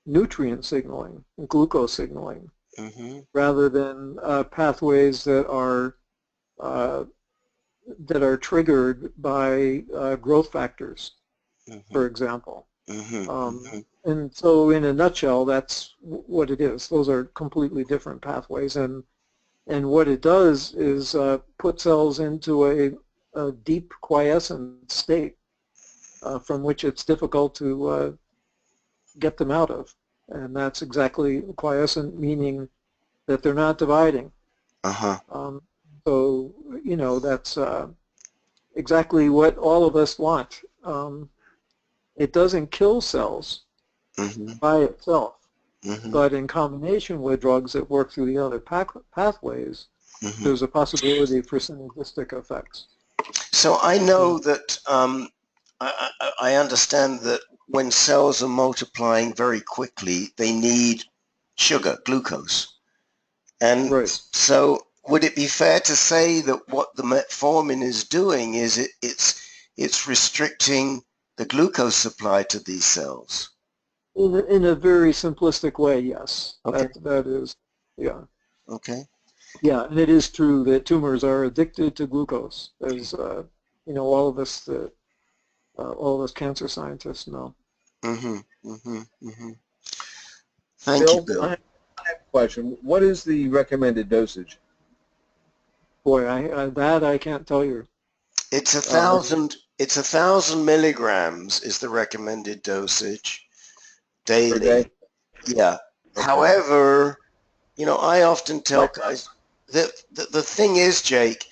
nutrient signaling, glucose signaling, rather than pathways that are triggered by growth factors, for example. And so in a nutshell, that's what it is. Those are completely different pathways. And what it does is put cells into a deep quiescent state from which it's difficult to get them out of. And that's exactly quiescent, meaning that they're not dividing. So, that's exactly what all of us want. It doesn't kill cells by itself, but in combination with drugs that work through the other pathways, there's a possibility for synergistic effects. So I know that I understand that when cells are multiplying very quickly, they need sugar, glucose. And Right. so would it be fair to say that what the metformin is doing is it's restricting the glucose supply to these cells? In a very simplistic way, yes. Okay. That is, yeah. Okay. Yeah, and it is true that tumors are addicted to glucose, as you know, all of us cancer scientists know. Thank you, Bill. I have a question. What is the recommended dosage? Boy, that I can't tell you. It's 1,000. It's 1,000 milligrams is the recommended dosage daily. Per day? Yeah. Okay. However, you know, I often tell guys that the thing is, Jake,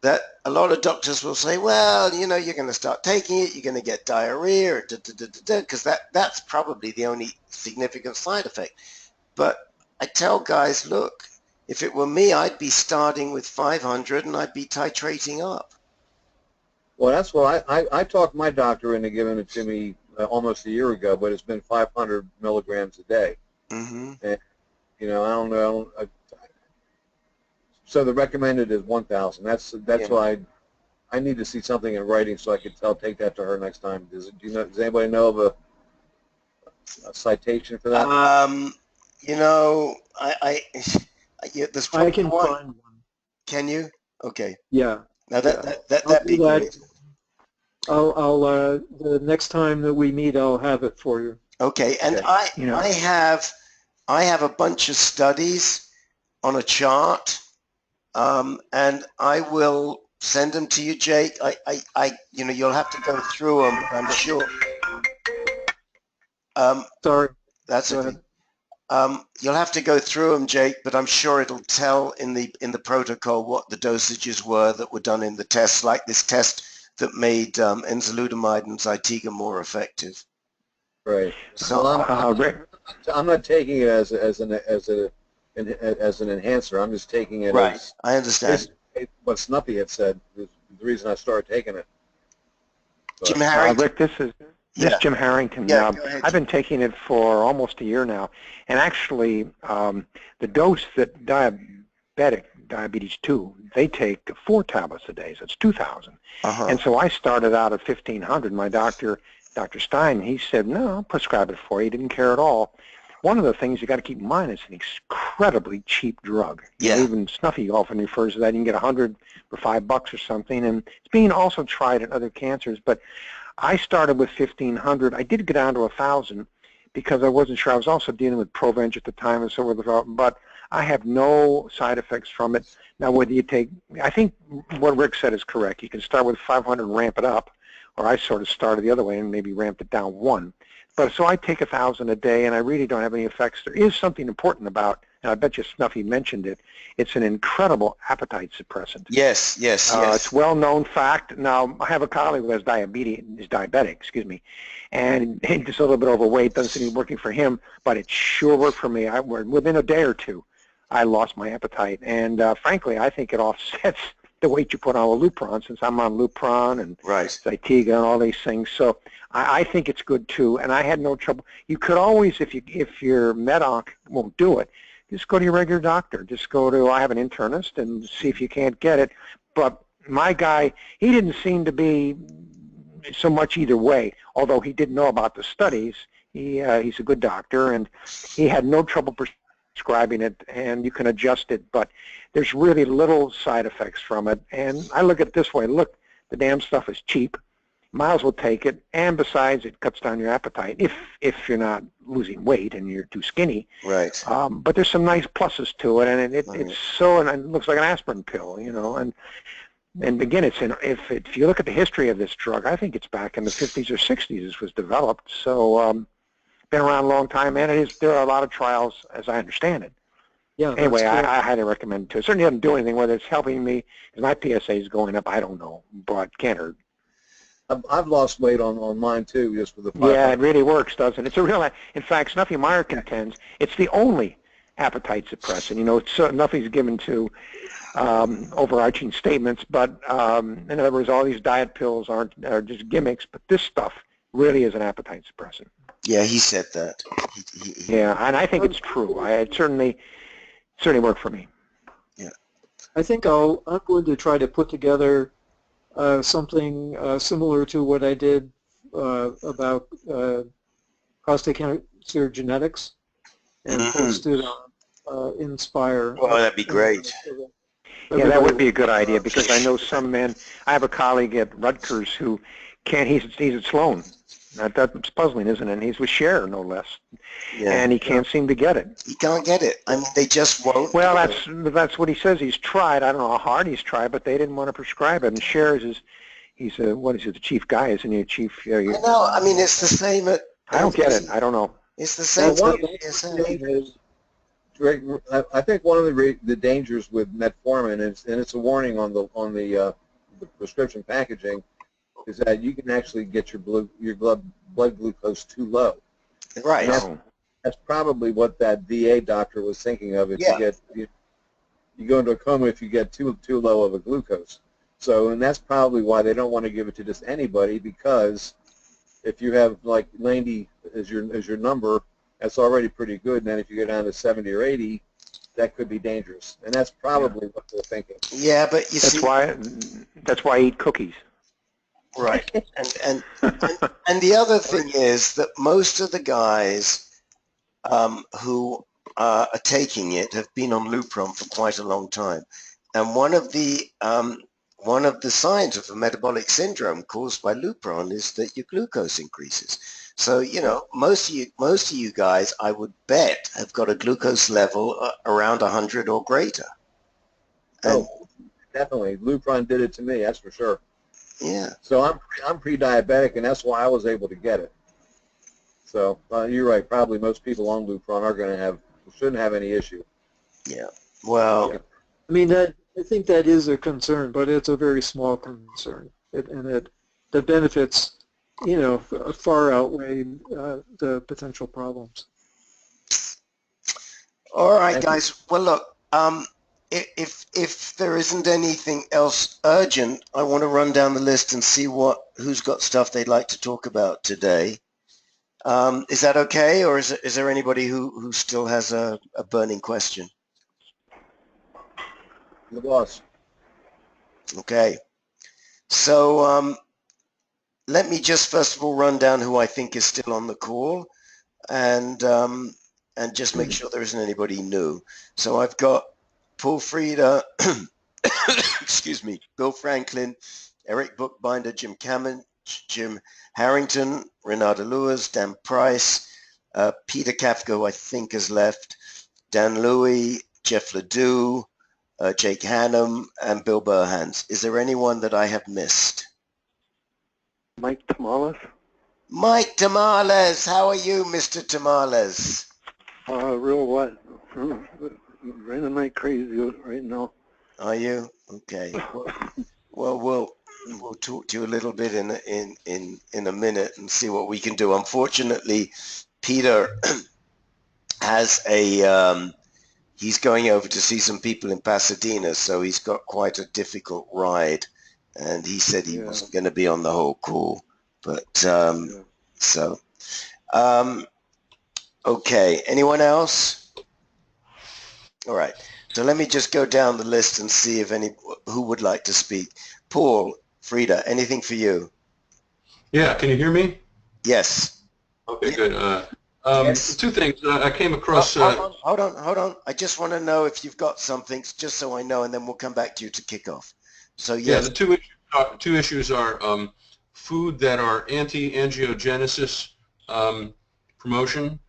that a lot of doctors will say, well, you know, you're going to start taking it, you're going to get diarrhea, because that's probably the only significant side effect. But I tell guys, look, if it were me, I'd be starting with 500 and I'd be titrating up. Well, that's what I talked my doctor into giving it to me almost a year ago, but it's been 500 milligrams a day. And, you know, I don't know. So the recommended is 1,000. That's why I need to see something in writing so I could take that to her next time. Does anybody know of a citation for that? You know, there's probably I can one. find one. Can you? Okay. Yeah. Now that'd be great. I'll the next time that we meet, I'll have it for you. Okay, and Okay. I have a bunch of studies on a chart, and I will send them to you, Jake. You know, you'll have to go through them, but I'm sure. Sorry. That's Go okay. ahead. You'll have to go through them, Jake, but I'm sure it'll tell in the protocol what the dosages were that were done in the tests, like this test that made enzalutamide and Zytiga more effective. Right. So well, I'm not taking it as an enhancer. I'm just taking it right. as I understand. What Snuppy had said is the reason I started taking it. But, Jim Harrington. Rick, this is Jim Harrington. Yeah, go ahead, I've been taking it for almost a year now, and actually, the dose that diabetes 2, they take 4 tablets a day, so it's 2,000. And so I started out at 1,500. My doctor, Dr. Stein, he said, no, I'll prescribe it for you. He didn't care at all. One of the things you got to keep in mind is an incredibly cheap drug. Yeah. You know, even Snuffy often refers to that. You can get 100 for $5 or something, and it's being also tried in other cancers. But I started with 1,500. I did go down to 1,000 because I wasn't sure. I was also dealing with Provenge at the time and so forth, but I have no side effects from it. Now, whether you take, I think what Rick said is correct. You can start with 500 and ramp it up, or I sort of started the other way and maybe ramped it down 1. But so I take 1,000 a day, and I really don't have any effects. There is something important about, and I bet you Snuffy mentioned it, it's an incredible appetite suppressant. Yes. It's well-known fact. Now, I have a colleague who has diabetic, and he's just a little bit overweight. Doesn't seem to be working for him, but it sure worked for me. Within a day or two, I lost my appetite. And frankly, I think it offsets the weight you put on Lupron, since I'm on Lupron and Zytiga and all these things. So I think it's good too. And I had no trouble. You could always, if your med-onc won't do it, just go to your regular doctor. Just go to, I have an internist, and see if you can't get it. But my guy, he didn't seem to be so much either way, although he didn't know about the studies. He's a good doctor, and he had no trouble prescribing it, and you can adjust it, but there's really little side effects from it. And I look at it this way: look, the damn stuff is cheap. Might as well take it, and besides, it cuts down your appetite if you're not losing weight and you're too skinny. Right. But there's some nice pluses to it, and it's so, and it looks like an aspirin pill, you know. And again, if you look at the history of this drug, I think it's back in the 50s or 60s this was developed. So been around a long time, and there are a lot of trials, as I understand it. Yeah. Anyway, I highly recommend it too. It certainly doesn't do anything. Whether it's helping me, because my PSA is going up, I don't know, but can't hurt. I've lost weight on mine too, just with the 500. Yeah, it really works, doesn't it? It's a real. In fact, Snuffy Meyer contends it's the only appetite suppressant. Nothing's given to overarching statements, but in other words, all these diet pills are just gimmicks, but this stuff really is an appetite suppressant. Yeah, he said that. Yeah, and I think it's true. It certainly worked for me. Yeah. I think I'm going to try to put together something similar to what I did about prostate cancer genetics and post it on Inspire. Well, that'd be great. Yeah, that would be a good idea, because I know some men. I have a colleague at Rutgers who can't. He's at Sloan. That's puzzling, isn't it? And he's with Cher, no less. Yeah. And he can't seem to get it. He can't get it. I mean, they just won't. Well, that's what he says. He's tried. I don't know how hard he's tried, but they didn't want to prescribe it. And Cher he's the chief guy, isn't he? Chief. I know. I mean, it's the same at. I don't get it. I don't know. It's the same. I think one of the dangers with metformin and it's a warning on the prescription packaging, is that you can actually get your blood glucose too low. Right. That's probably what that VA doctor was thinking of. You go into a coma if you get too low of a glucose. So, and that's probably why they don't want to give it to just anybody, because if you have like 90 as your number, that's already pretty good. And then if you go down to 70 or 80, that could be dangerous. And that's probably what they're thinking. Yeah, but that's why I eat cookies. Right. And the other thing is that most of the guys who are taking it have been on Lupron for quite a long time. And one of the signs of a metabolic syndrome caused by Lupron is that your glucose increases. So, most of you guys, I would bet, have got a glucose level around 100 or greater. And definitely. Lupron did it to me, that's for sure. Yeah. So I'm pre-diabetic, and that's why I was able to get it. So you're right. Probably most people on Lupron shouldn't have any issue. Yeah. Well. Yeah. I mean, I think that is a concern, but it's a very small concern, and the benefits, far outweigh the potential problems. All right, guys. Well, look. If there isn't anything else urgent, I want to run down the list and see who's got stuff they'd like to talk about today. Is that okay, or is there anybody who still has a burning question? The boss. Okay. So let me just first of all run down who I think is still on the call, and just make sure there isn't anybody new. So I've got Paul Frieda, excuse me, Bill Franklin, Eric Bookbinder, Jim Cameron, Jim Harrington, Renata Lewis, Dan Price, Peter Kafka, who I think has left, Dan Louie, Jeff Ledoux, Jake Hannum, and Bill Burhans. Is there anyone that I have missed? Mike Tamales? Mike Tamales, how are you, Mr. Tamales? Real what? Running like crazy right now. Are you? Okay. Well, we'll talk to you a little bit in a minute and see what we can do. Unfortunately, Peter has he's going over to see some people in Pasadena, so he's got quite a difficult ride, and he said he wasn't going to be on the whole call. But okay. Anyone else? All right. So let me just go down the list and see if who would like to speak. Paul, Frieda, anything for you? Yeah, can you hear me? Yes. Okay, good. Yes. Two things. I came across... Hold on. I just want to know if you've got something, just so I know, and then we'll come back to you to kick off. So, yes. Yeah, the two issues are food that are anti-angiogenesis promotion,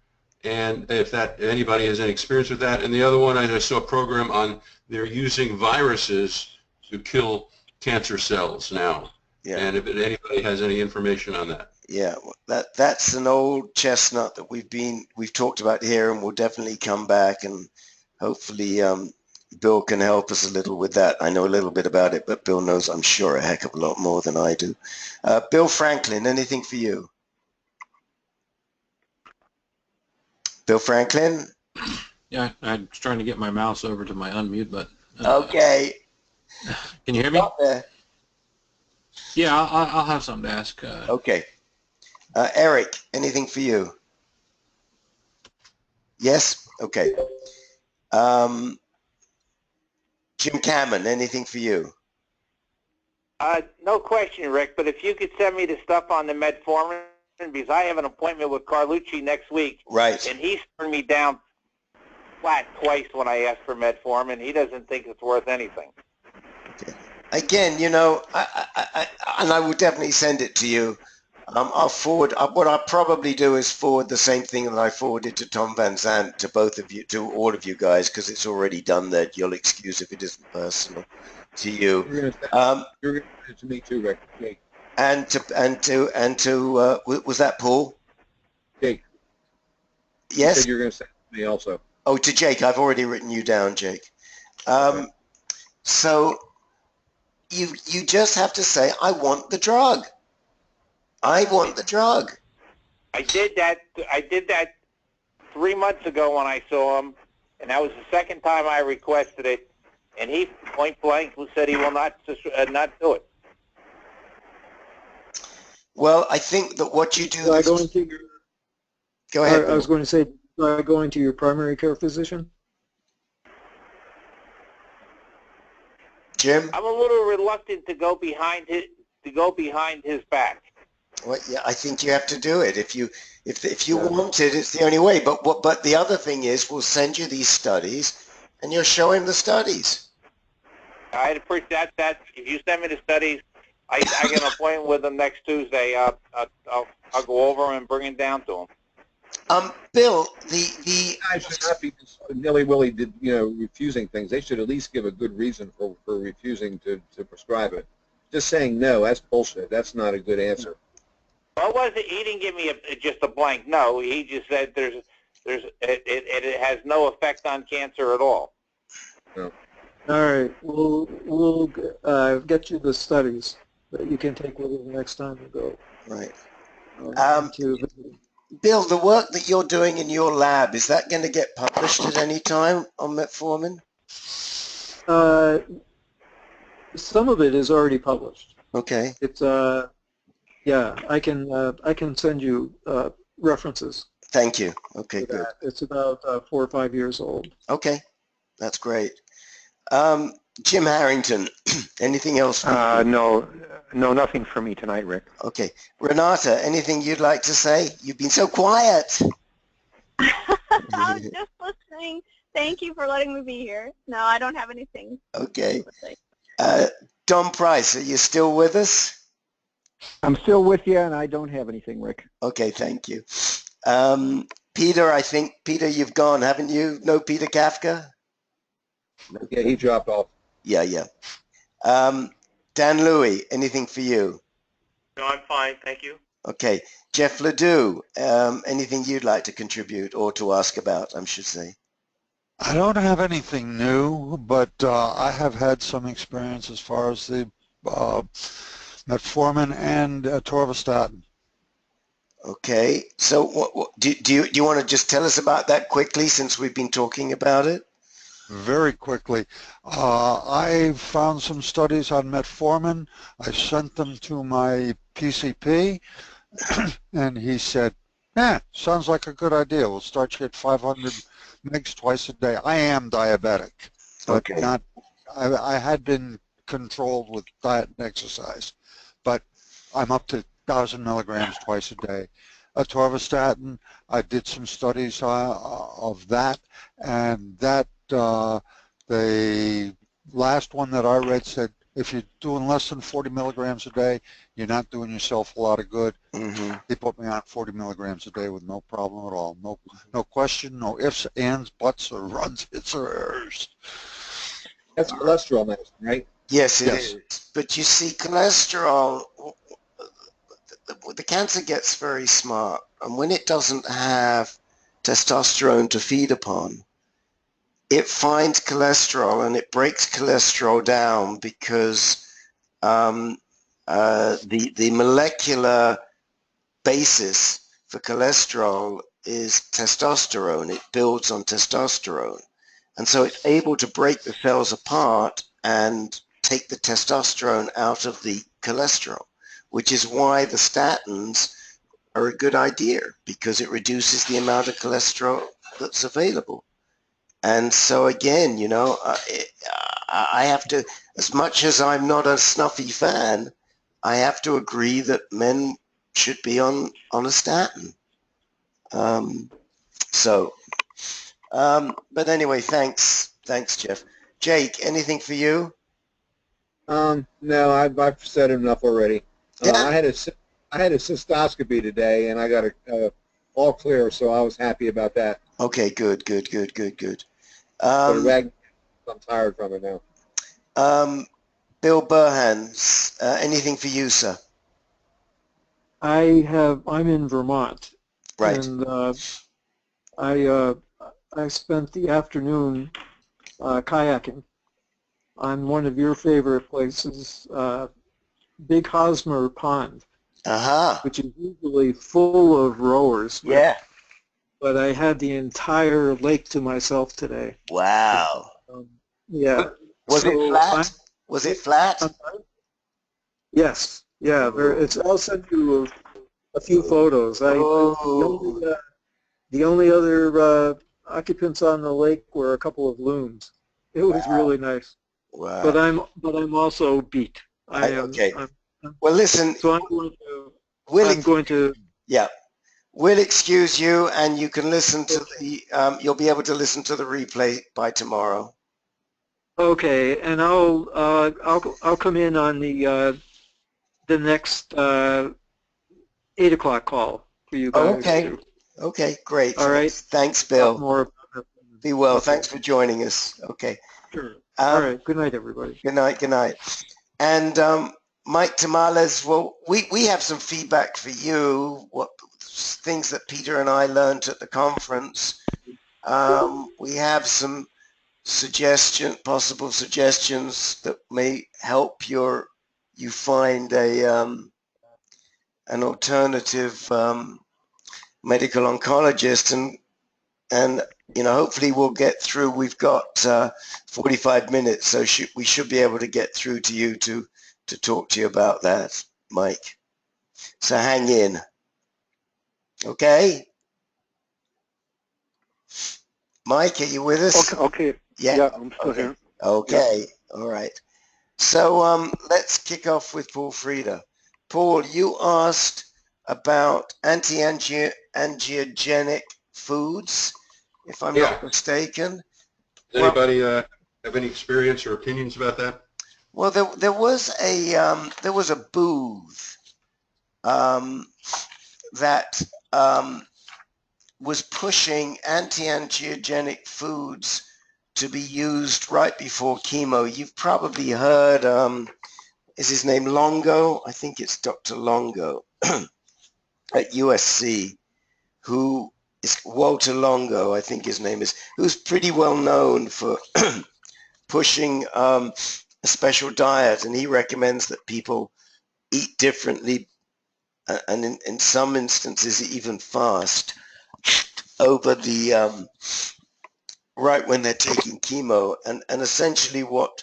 and if anybody has any experience with that. And the other one, I just saw a program on they're using viruses to kill cancer cells now. Yeah. And if anybody has any information on that. Yeah, that's an old chestnut that we've talked about here, and we'll definitely come back, and hopefully Bill can help us a little with that. I know a little bit about it, but Bill knows, I'm sure, a heck of a lot more than I do. Bill Franklin, anything for you? Bill Franklin? Yeah, I'm trying to get my mouse over to my unmute button. Okay. Can you hear me? Up there. Yeah, I'll have something to ask. Okay. Eric, anything for you? Yes? Okay. Jim Cameron, anything for you? No question, Rick, but if you could send me the stuff on the metformin, because I have an appointment with Carlucci next week. Right. And he's turned me down flat twice when I asked for metformin. He doesn't think it's worth anything. Okay. Again, you know, I will definitely send it to you. I'll forward, what I'll probably do is forward the same thing that I forwarded to Tom Van Zandt, to both of you, to all of you guys, because it's already done that. You'll excuse if it isn't personal to you. You're going to send it to me too, Rick. Jake. And to was that Paul? Jake. Yes. You said you're going to send it to me also. Oh, to Jake. I've already written you down, Jake. Okay. So you just have to say, I want the drug. I want the drug. I did that 3 months ago when I saw him, and that was the second time I requested it, and he point blank said he will not do it. Well, I think that what you do. By going to your, go ahead. I was going to say, by going to your primary care physician. Jim? I'm a little reluctant to go behind his back. Well, yeah, I think you have to do it. If you want it, it's the only way. But the other thing is, we'll send you these studies, and you'll show him the studies. I'd appreciate that. If you send me the studies, I get an appointment with him next Tuesday. I'll go over and bring it down to him. Bill, the guys should not be just nilly-willy, refusing things. They should at least give a good reason for refusing to prescribe it. Just saying no, that's bullshit. That's not a good answer. Well, he didn't give me just a blank no. He just said it has no effect on cancer at all. No. All right, we'll get you the studies that you can take with you the next time you go. Right. Bill, the work that you're doing in your lab, is that going to get published at any time on metformin? Some of it is already published. Okay. It's yeah, I can send you references. Thank you. Okay, good. It's about 4 or 5 years old. Okay, that's great. Jim Harrington, anything else? No, nothing for me tonight, Rick. Okay. Renata, anything you'd like to say? You've been so quiet. I was just listening. Thank you for letting me be here. No, I don't have anything. Okay. Don Price, are you still with us? I'm still with you, and I don't have anything, Rick. Okay, thank you. Peter, Peter, you've gone, haven't you? No Peter Kafka? Yeah, he dropped off. Yeah. Dan Louie, anything for you? No, I'm fine, thank you. Okay. Jeff Ledoux, anything you'd like to contribute or to ask about, I should say? I don't have anything new, but I have had some experience as far as the metformin and atorvastatin. Okay. So do you want to just tell us about that quickly, since we've been talking about it? Very quickly. I found some studies on metformin. I sent them to my PCP, and he said, sounds like a good idea. We'll start you at 500 mgs twice a day. I am diabetic, but okay. not. I had been controlled with diet and exercise, but I'm up to 1,000 milligrams twice a day. Atorvastatin, I did some studies of that, and that the last one that I read said if you're doing less than 40 milligrams a day, you're not doing yourself a lot of good. Mm-hmm. They put me on 40 milligrams a day with no problem at all. No question, no ifs, ands, buts, or runs, hits, or errors. That's cholesterol medicine, right? Yes, it is. But you see, cholesterol, the cancer gets very smart. And when it doesn't have testosterone to feed upon, it finds cholesterol and it breaks cholesterol down because the molecular basis for cholesterol testosterone. It builds on testosterone. And so it's able to break the cells apart and take the testosterone out of the cholesterol, which is why the statins are a good idea, because it reduces the amount of cholesterol that's available. And so again, you know, I have to, as much as I'm not a snuffy fan, I have to agree that men should be on a statin. But anyway, thanks, Jeff. Jake, anything for you? No, I've said enough already. Yeah. I had a cystoscopy today, and I got a all clear, so I was happy about that. Okay, good. I'm tired from it now. Bill Burhans, anything for you, sir? I'm in Vermont. Right. And I spent the afternoon kayaking on one of your favorite places, Big Hosmer Pond, which is usually full of rowers. Yeah. But I had the entire lake to myself today. Wow. Yeah. Was it flat? Was it flat? Yes. Yeah. I'll send you a few photos. The only other occupants on the lake were a couple of loons. It was really nice. Wow. But I'm also beat. Okay. Well, listen. So I'm going to. Yeah. We'll excuse you, and you can listen to the. You'll be able to listen to the replay by tomorrow. Okay, and I'll come in on the next 8 o'clock call for you guys. Oh, okay. Okay, great. All right. Thanks, Bill. More. Be well. Okay. Thanks for joining us. Okay. Sure. All right. Good night, everybody. Good night. Good night. And Mike Tamales, well, we have some feedback for you. What things that Peter and I learned at the conference. We have some possible suggestions that may help you find an alternative medical oncologist, and you know, hopefully we'll get through. We've got 45 minutes, so we should be able to get through to you to talk to you about that, Mike. So hang in. Okay. Mike, are you with us? Okay. Yeah, I'm still here. Okay. Yeah. All right. So let's kick off with Paul Frieda. Paul, you asked about anti-angiogenic foods, if I'm not mistaken. Anybody have any experience or opinions about that? Well, there was a booth that was pushing anti-angiogenic foods to be used right before chemo. You've probably heard, is his name Longo? I think it's Dr. Longo at USC, who is Walter Longo, I think his name is, who's pretty well known for pushing a special diet, and he recommends that people eat differently and in some instances even fast over the right when they're taking chemo, and essentially what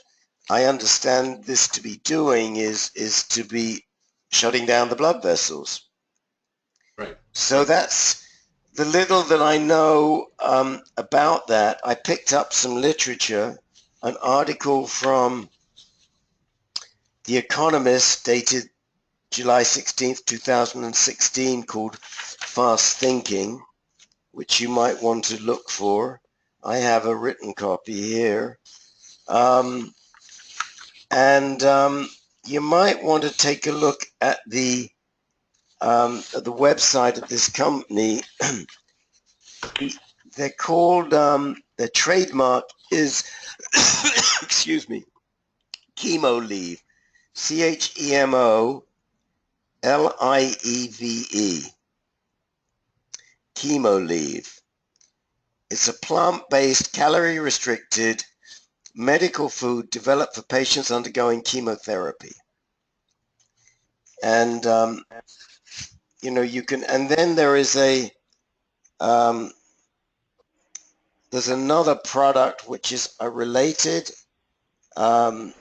I understand this to be doing is to be shutting down the blood vessels. Right. So that's the little that I know about that. I picked up some literature, an article from The Economist dated July 16th, 2016, called Fast Thinking, which you might want to look for. I have a written copy here. You might want to take a look at the website of this company. They're called, their trademark is, excuse me, ChemoLieve, ChemoLieve, ChemoLieve. It's a plant-based, calorie-restricted medical food developed for patients undergoing chemotherapy. And, you know, you can, and then there is a There's another product which is a related L-Nutra,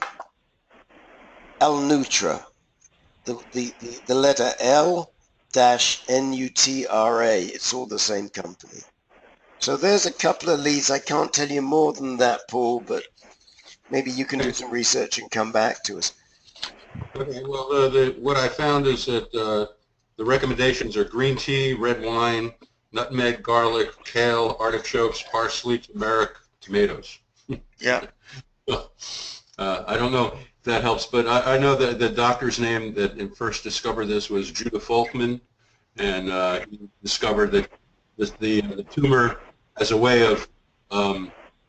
the letter L-Nutra. It's all the same company. So there's a couple of leads. I can't tell you more than that, Paul, but maybe you can do some research and come back to us. Okay, well, what I found is that the recommendations are green tea, red wine, nutmeg, garlic, kale, artichokes, parsley, turmeric, tomatoes. Yeah. I don't know if that helps, but I know that the doctor's name that first discovered this was Judah Folkman, and he discovered that the tumor as a way of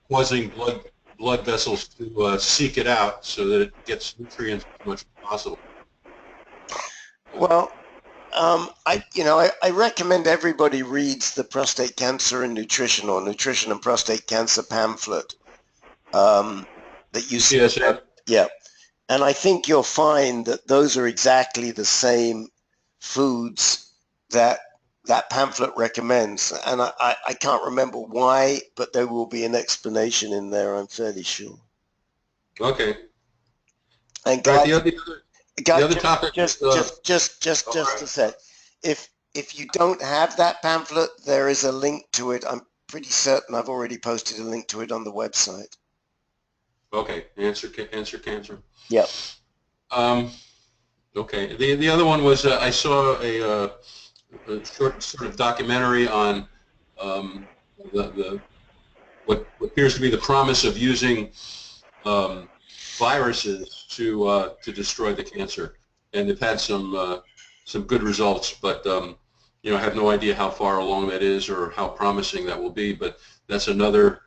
causing blood vessels to seek it out so that it gets nutrients as much as possible. Well, I recommend everybody reads the Prostate Cancer and Nutrition, or Nutrition and Prostate Cancer pamphlet that you see. Yes, yeah. And I think you'll find that those are exactly the same foods that pamphlet recommends. And I can't remember why, but there will be an explanation in there, I'm fairly sure. Okay. And guys, the other topic, just a sec. If you don't have that pamphlet, there is a link to it. I'm pretty certain I've already posted a link to it on the website. Okay, answer cancer. Yep. Okay. The other one was I saw a short sort of documentary on what appears to be the promise of using viruses to destroy the cancer, and they've had some good results, but I have no idea how far along that is or how promising that will be. But that's another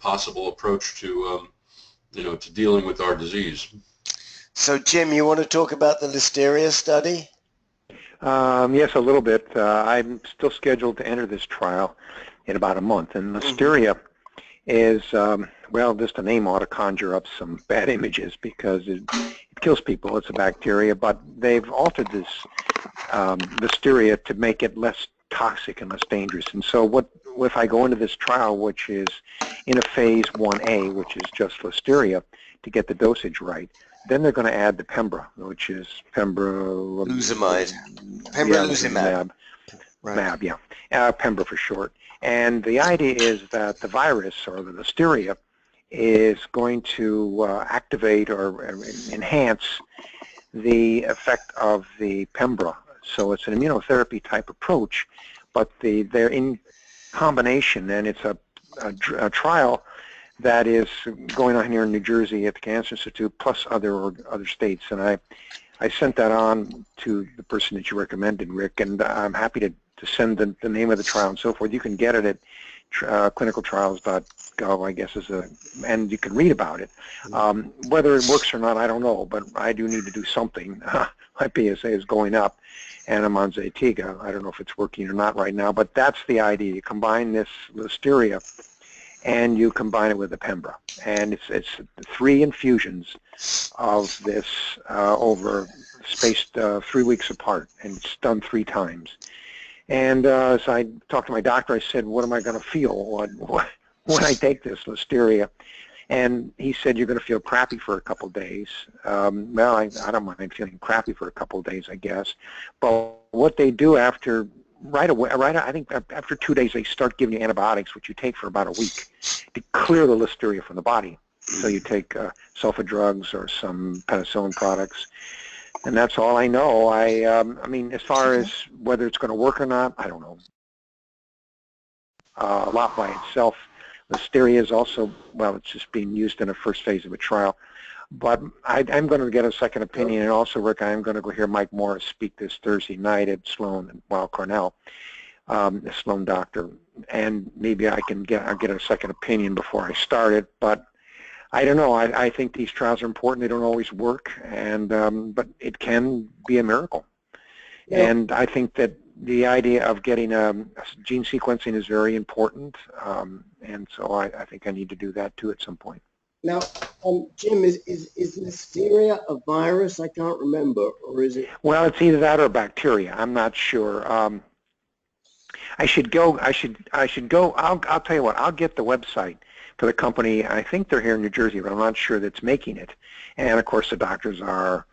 possible approach to to dealing with our disease. So, Jim, you want to talk about the listeria study? Yes, a little bit. I'm still scheduled to enter this trial in about a month, and listeria is, well, just the name ought to conjure up some bad images because it kills people. It's a bacteria, but they've altered this listeria to make it less toxic and less dangerous. And so if I go into this trial, which is in a phase 1A, which is just listeria, to get the dosage right, then they're going to add the Pembra, which is pembrolizumab. Pembra for short. And the idea is that the virus, or the listeria, is going to activate or enhance the effect of the Pembra. So it's an immunotherapy type approach, but they're in combination, and it's a trial that is going on here in New Jersey at the Cancer Institute, plus other states. And I sent that on to the person that you recommended, Rick, and I'm happy to send the name of the trial and so forth. You can get it at clinicaltrials.gov, I guess, and you can read about it. Whether it works or not, I don't know, but I do need to do something. My PSA is going up, and I'm on Zytiga. I don't know if it's working or not right now, but that's the idea. You combine this listeria and you combine it with the Pembra. And it's 3 infusions of this spaced 3 weeks apart, and it's done 3 times. And so I talked to my doctor. I said, what am I going to feel when I take this listeria? And he said, you're going to feel crappy for a couple of days. Well, I don't mind feeling crappy for a couple of days, I guess. But what they do after, I think after 2 days, they start giving you antibiotics, which you take for about a week, to clear the listeria from the body. So you take sulfa drugs or some penicillin products. And that's all I know. I mean, as far as whether it's going to work or not, I don't know. A lot by itself. Listeria is also, well, it's just being used in the first phase of a trial. But I'm going to get a second opinion. And also, Rick, I'm going to go hear Mike Morris speak this Thursday night at Sloan, Cornell, the Sloan doctor. And maybe I'll get a second opinion before I start it. But I don't know. I think these trials are important. They don't always work, but it can be a miracle. Yeah. And I think that the idea of getting gene sequencing is very important, and so I think I need to do that too at some point. Now, Jim, is listeria a virus? I can't remember, or is it? Well, it's either that or bacteria. I'm not sure. I should go. I'll tell you what. I'll get the website for the company. I think they're here in New Jersey, but I'm not sure that's making it. And of course, the doctors are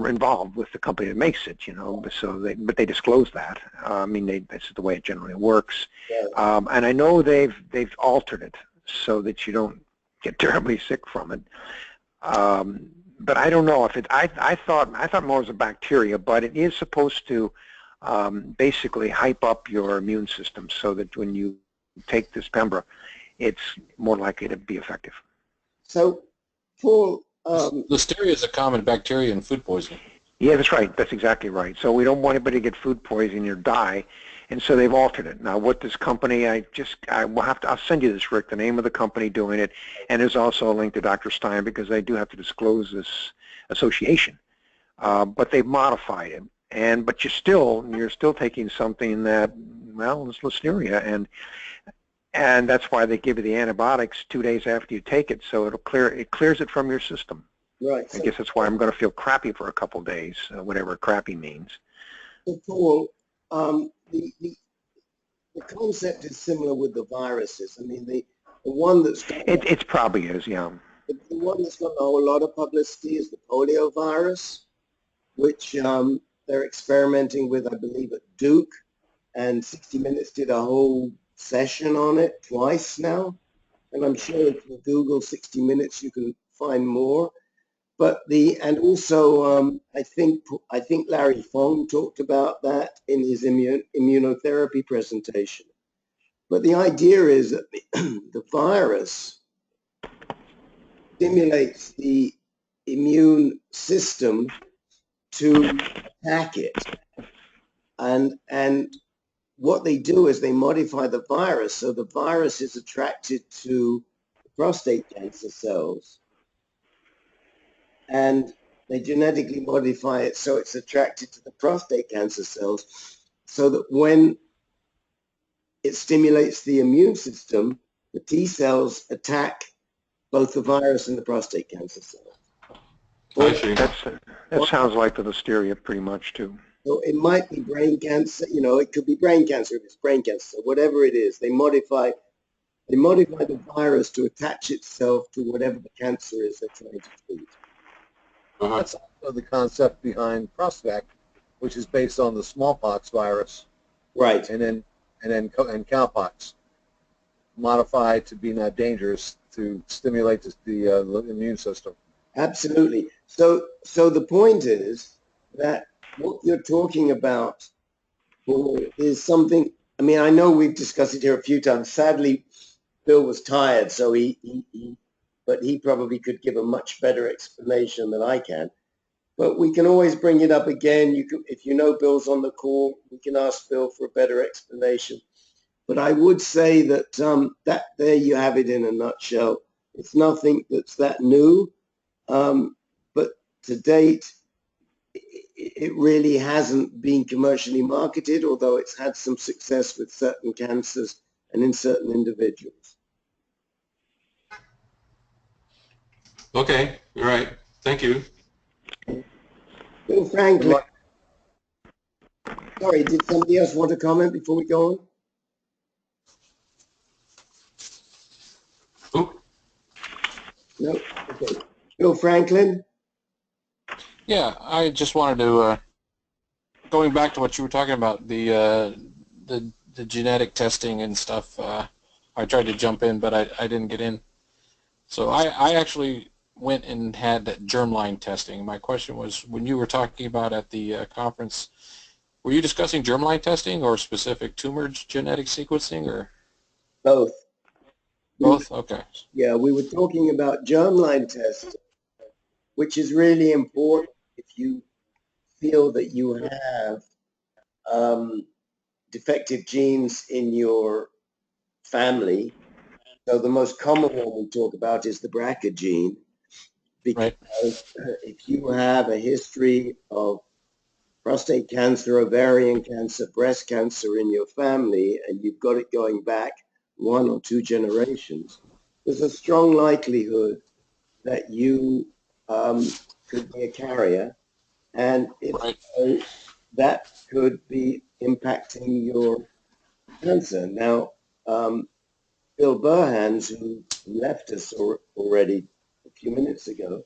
involved with the company that makes it. So but they disclose that. I mean, that's the way it generally works. And I know they've altered it so that you don't get terribly sick from it. But I don't know if it. I thought more it was a bacteria, but it is supposed to basically hype up your immune system so that when you take this Pembra, it's more likely to be effective. So, Paul, Listeria is a common bacteria in food poisoning. Yeah, that's right. That's exactly right. So we don't want anybody to get food poisoning or die, and so they've altered it. Now, what this company, I'll send you this, Rick, the name of the company doing it, and there's also a link to Dr. Stein because they do have to disclose this association. But they've modified it, but you're still taking something that, well, it's Listeria, and that's why they give you the antibiotics 2 days after you take it, so it clears it from your system. Right. I guess that's why I'm going to feel crappy for a couple of days, whatever crappy means. So, Paul, the concept is similar with the viruses. I mean, the one that's got it probably is, yeah. The one that's got a whole lot of publicity is the polio virus, which they're experimenting with, I believe, at Duke, and 60 Minutes did a whole session on it twice now, and I'm sure if you Google 60 Minutes you can find more. But and also I think Larry Fong talked about that in his immunotherapy presentation. But the idea is that the virus stimulates the immune system to attack it, and what they do is they modify the virus, so the virus is attracted to prostate cancer cells, and they genetically modify it so it's attracted to the prostate cancer cells, so that when it stimulates the immune system, the T cells attack both the virus and the prostate cancer cells. I see. That sounds like the Listeria pretty much too. So it might be brain cancer, it could be brain cancer if it's brain cancer, whatever it is. They modify the virus to attach itself to whatever the cancer is they're trying to treat. That's also the concept behind Prospect, which is based on the smallpox virus. Right. And cowpox, modified to be not dangerous to stimulate the immune system. Absolutely. So the point is that what you're talking about, Paul, is something, I mean, I know we've discussed it here a few times. Sadly, Bill was tired, so but he probably could give a much better explanation than I can. But we can always bring it up again. If you know Bill's on the call, we can ask Bill for a better explanation. But I would say that that there you have it in a nutshell. It's nothing that's that new, but to date, it really hasn't been commercially marketed, although it's had some success with certain cancers and in certain individuals. Okay, all right. Thank you. Bill Franklin. Sorry, did somebody else want to comment before we go on? Oh. No? Okay. Bill Franklin? Yeah, I just wanted to, going back to what you were talking about, the genetic testing and stuff, I tried to jump in, but I didn't get in. So I actually went and had that germline testing. My question was, when you were talking about at the conference, were you discussing germline testing or specific tumor genetic sequencing, or? Both. Both? Okay. Yeah, we were talking about germline testing, which is really important if you feel that you have defective genes in your family. So the most common one we talk about is the BRCA gene, because if you have a history of prostate cancer, ovarian cancer, breast cancer in your family, and you've got it going back 1 or 2 generations, there's a strong likelihood that you could be a carrier, and if so, that could be impacting your cancer. Now, Bill Burhans, who left us already a few minutes ago,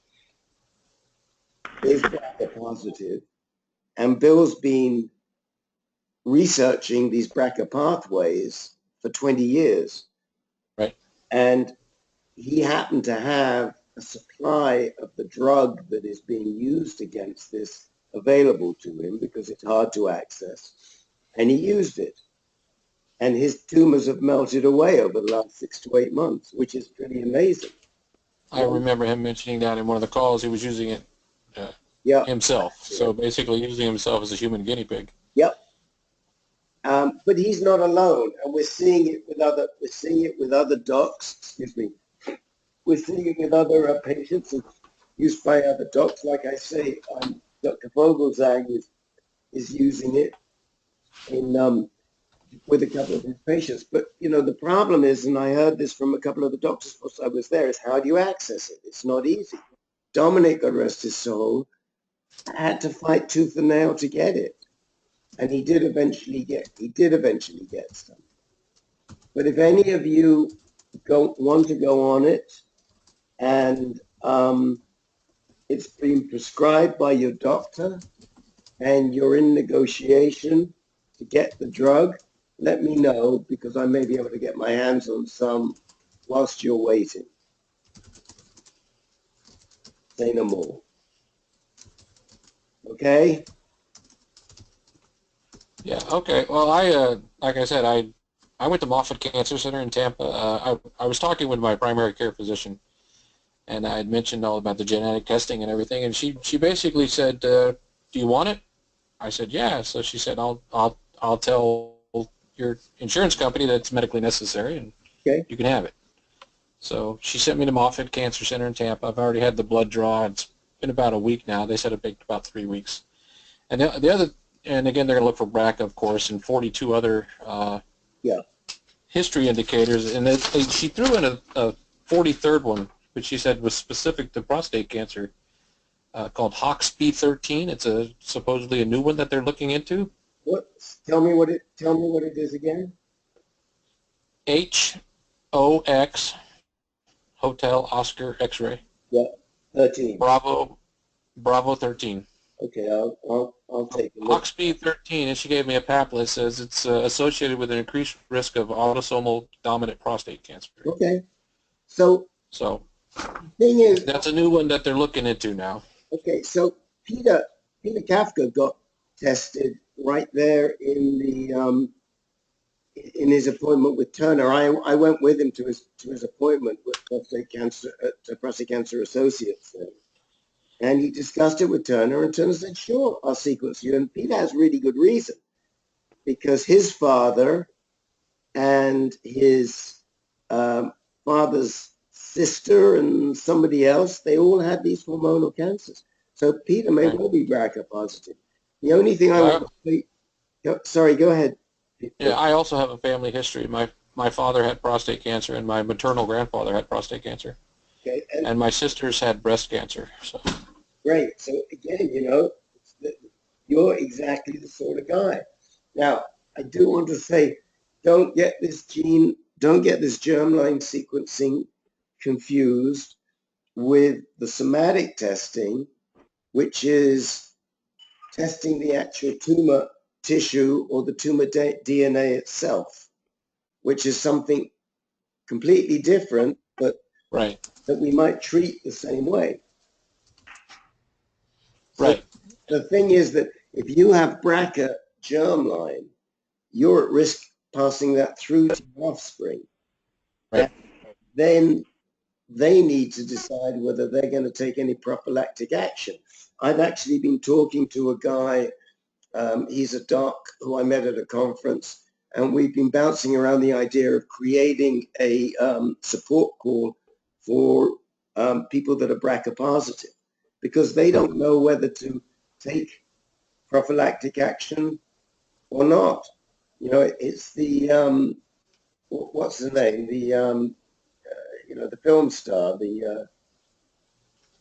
is BRCA positive, and Bill's been researching these BRCA pathways for 20 years. Right. And he happened to have a supply of the drug that is being used against this available to him because it's hard to access. And he used it. And his tumors have melted away over the last 6 to 8 months, which is pretty amazing. I remember him mentioning that in one of the calls. He was using it himself. So basically using himself as a human guinea pig. Yep. But he's not alone, and we're seeing it with other docs. Excuse me. We're seeing it with other patients and used by other docs. Like I say, Dr. Vogelsang is using it in with a couple of his patients. But the problem is, and I heard this from a couple of the doctors whilst I was there, is how do you access it? It's not easy. Dominic, God rest his soul, had to fight tooth and nail to get it. And he did eventually get some. But if any of you want to go on it, and it's been prescribed by your doctor, and you're in negotiation to get the drug, let me know, because I may be able to get my hands on some whilst you're waiting. Say no more. Okay? Yeah, okay. Well, like I said, I went to Moffitt Cancer Center in Tampa. I was talking with my primary care physician, and I had mentioned all about the genetic testing and everything, and she basically said, "Do you want it?" I said, "Yeah." So she said, "I'll tell your insurance company that it's medically necessary, and you can have it." So she sent me to Moffitt Cancer Center in Tampa. I've already had the blood draw. It's been about a week now. They said it took about 3 weeks. And the other, and again, they're going to look for BRCA, of course, and 42 other history indicators. And she threw in a 43rd one, which she said was specific to prostate cancer, called HOXP13. It's supposedly a new one that they're looking into. What? Tell me what it is again. HOX, Hotel Oscar X-ray. Yeah, 13. Bravo 13. Okay, I'll take a look. HOXP13, and she gave me a pamphlet, says it's associated with an increased risk of autosomal dominant prostate cancer. Okay. So thing is, that's a new one that they're looking into now. Okay, so Peter Kafka got tested right there in his appointment with Turner. I went with him to his appointment with prostate cancer associates there. And he discussed it with Turner, and Turner said, "Sure, I'll sequence you." And Peter has really good reason, because his father and his father's sister and somebody else, they all had these hormonal cancers. So Peter may well be BRCA positive. The only thing I want to say, sorry, go ahead. Yeah, I also have a family history. My father had prostate cancer, and my maternal grandfather had prostate cancer. Okay. And my sisters had breast cancer. So. Great. So again, you're exactly the sort of guy. Now, I do want to say, don't get this germline sequencing confused with the somatic testing, which is testing the actual tumor tissue or the tumor DNA itself, which is something completely different, but that we might treat the same way. Right. So the thing is that if you have BRCA germline, you're at risk passing that through to your offspring. Right. And then they need to decide whether they're going to take any prophylactic action. I've actually been talking to a guy, he's a doc who I met at a conference, and we've been bouncing around the idea of creating a support call for people that are BRCA positive, because they don't know whether to take prophylactic action or not. It's the, what's the name? The film star, the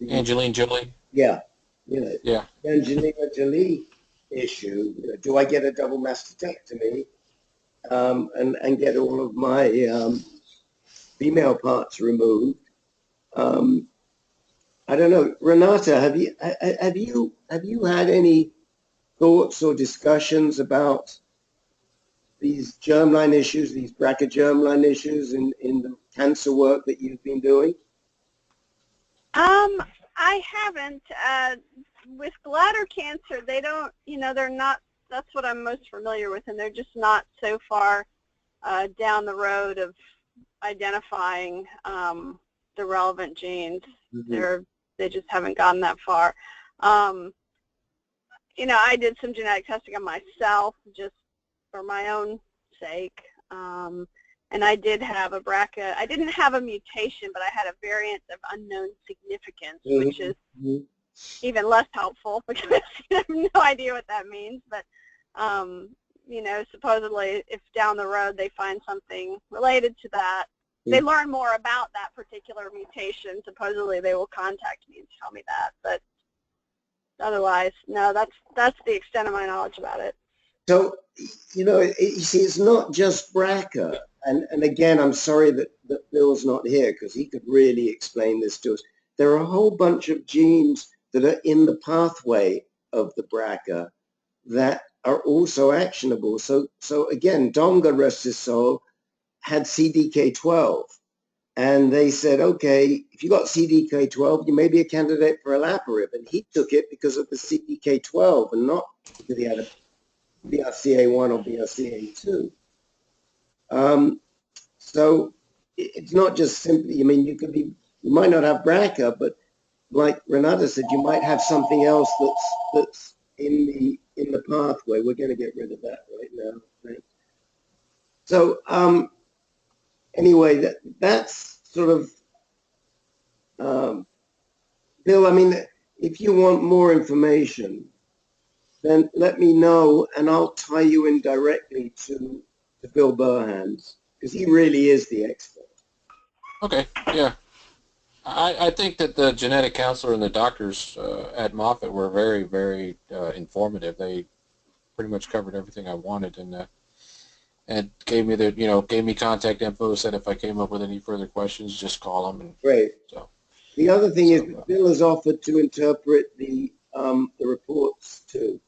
Angelina Jolie. Yeah. Yeah. Angelina Jolie issue. Do I get a double mastectomy? and get all of my female parts removed. I don't know, Renata, have you had any thoughts or discussions about these germline issues, these BRCA germline issues in the cancer work that you've been doing? I haven't. With bladder cancer, they don't, they're not, that's what I'm most familiar with, and they're just not so far down the road of identifying the relevant genes. Mm-hmm. They just haven't gotten that far. I did some genetic testing on myself just for my own sake. And I did have a BRCA. I didn't have a mutation, but I had a variant of unknown significance, mm-hmm. which is even less helpful because I have no idea what that means. But, supposedly if down the road they find something related to that, they learn more about that particular mutation, supposedly they will contact me and tell me that. But otherwise, no, that's the extent of my knowledge about it. So, you see, it's not just BRCA. And again, I'm sorry that Bill's not here because he could really explain this to us. There are a whole bunch of genes that are in the pathway of the BRCA that are also actionable. So again, Donga, rest his soul, had CDK12. And they said, okay, if you got CDK12, you may be a candidate for olaparib. And he took it because of the CDK12 and not because he had a BRCA1 or BRCA2. So it's not just simply, you might not have BRCA, but like Renata said, you might have something else that's in the pathway. We're going to get rid of that right now. Right? So anyway, that's sort of, Bill, if you want more information, then let me know and I'll tie you in directly to Bill Burhans because he really is the expert. Okay, yeah. I think that the genetic counselor and the doctors at Moffitt were very, very informative. They pretty much covered everything I wanted and gave me contact info, said if I came up with any further questions, just call them. And great. So the other thing is Bill has offered to interpret the reports too.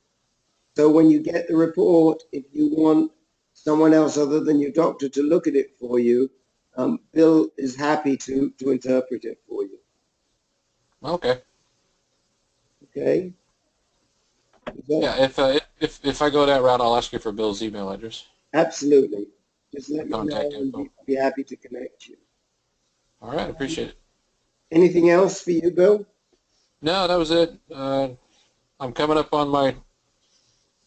So when you get the report, if you want someone else other than your doctor to look at it for you, Bill is happy to interpret it for you. Okay. Okay. Yeah, if I go that route, I'll ask you for Bill's email address. Absolutely. Just let me know Contact and info. be happy to connect you. All right, appreciate it. Anything else for you, Bill? No, that was it. I'm coming up on my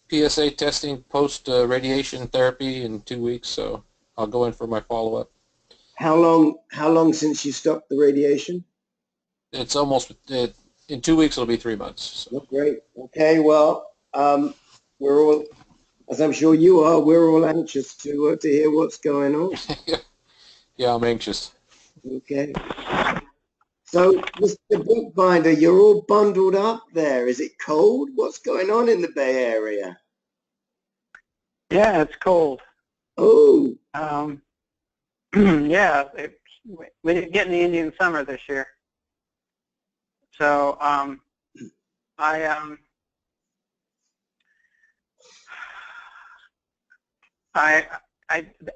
PSA testing post-radiation therapy in 2 weeks, so I'll go in for my follow-up. How long since you stopped the radiation? It's almost, in 2 weeks it'll be 3 months. So. Oh, great. Okay, well, we're all, as I'm sure you are, we're all anxious to hear what's going on. Yeah, I'm anxious. Okay. So, Mr. Bookbinder, you're all bundled up there. Is it cold? What's going on in the Bay Area? Yeah, it's cold. Oh. Yeah, we didn't get any Indian summer this year. So I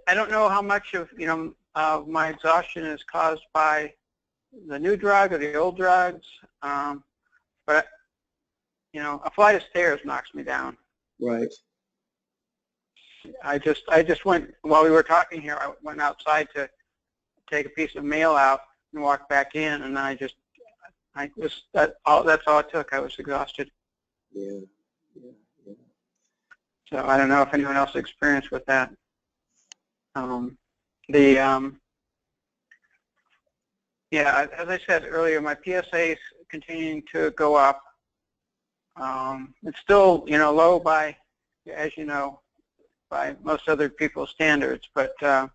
don't know how much of my exhaustion is caused by the new drug or the old drugs, but a flight of stairs knocks me down. Right. I just went, while we were talking here, I went outside to take a piece of mail out and walk back in, and that's all it took. I was exhausted. Yeah. So I don't know if anyone else experienced with that. Yeah, as I said earlier, my PSA is continuing to go up. It's still, low by, as you know, by most other people's standards, but I'm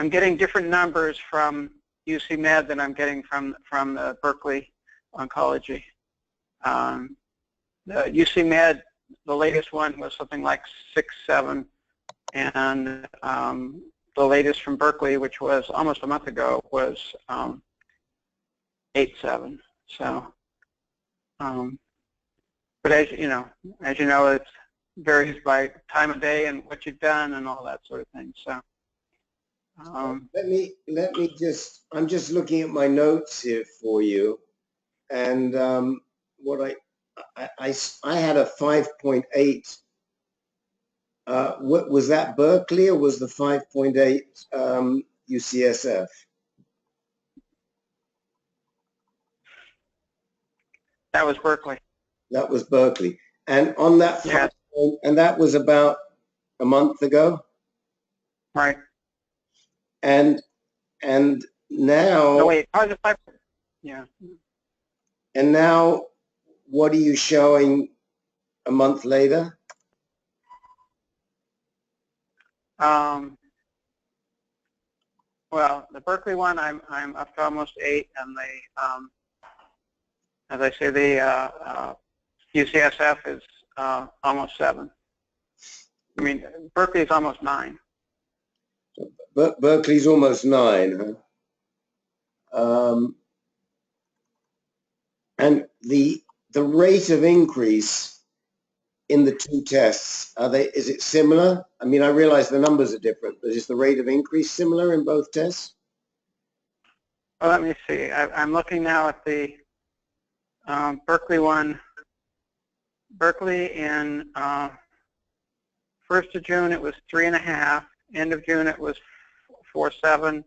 getting different numbers from UC Med than I'm getting from Berkeley Oncology. The UC Med the latest one was something like 6.7, and the latest from Berkeley, which was almost a month ago, was 8.7. So, but as you know, it varies by time of day and what you've done and all that sort of thing. So, let me just, I'm just looking at my notes here for you, and what I had a 5.8. What was that, Berkeley, or was the 5.8 UCSF? that was Berkeley. That was Berkeley. And on that, Yeah. And that was about a month ago? Right. And now... No, wait, how's the 5? Yeah. And now, what are you showing a month later? Well, the Berkeley one, I'm up to almost 8, and the as I say, the UCSF is almost 7. I mean, Berkeley is almost 9. Berkeley's almost 9, huh? And the rate of increase in the two tests, is it similar? I mean, I realize the numbers are different, but is the rate of increase similar in both tests? Well, let me see. I'm looking now at the Berkeley one. Berkeley in 1st of June, it was 3.5. End of June, it was 4.7.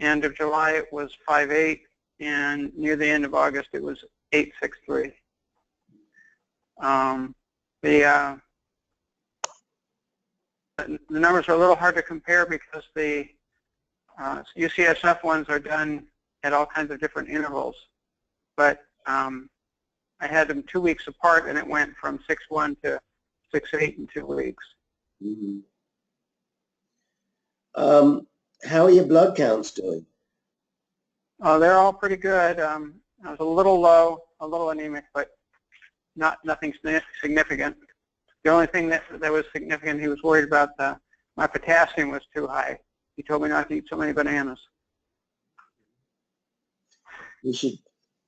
End of July, it was 5.8. And near the end of August, it was 8.63. The numbers are a little hard to compare because the UCSF ones are done at all kinds of different intervals. But I had them 2 weeks apart, and it went from 6.1 to 6.8 in 2 weeks. Mm-hmm. How are your blood counts doing? Oh, they're all pretty good. I was a little low, a little anemic, but nothing significant. The only thing that was significant, he was worried about my potassium was too high. He told me not to eat so many bananas. You should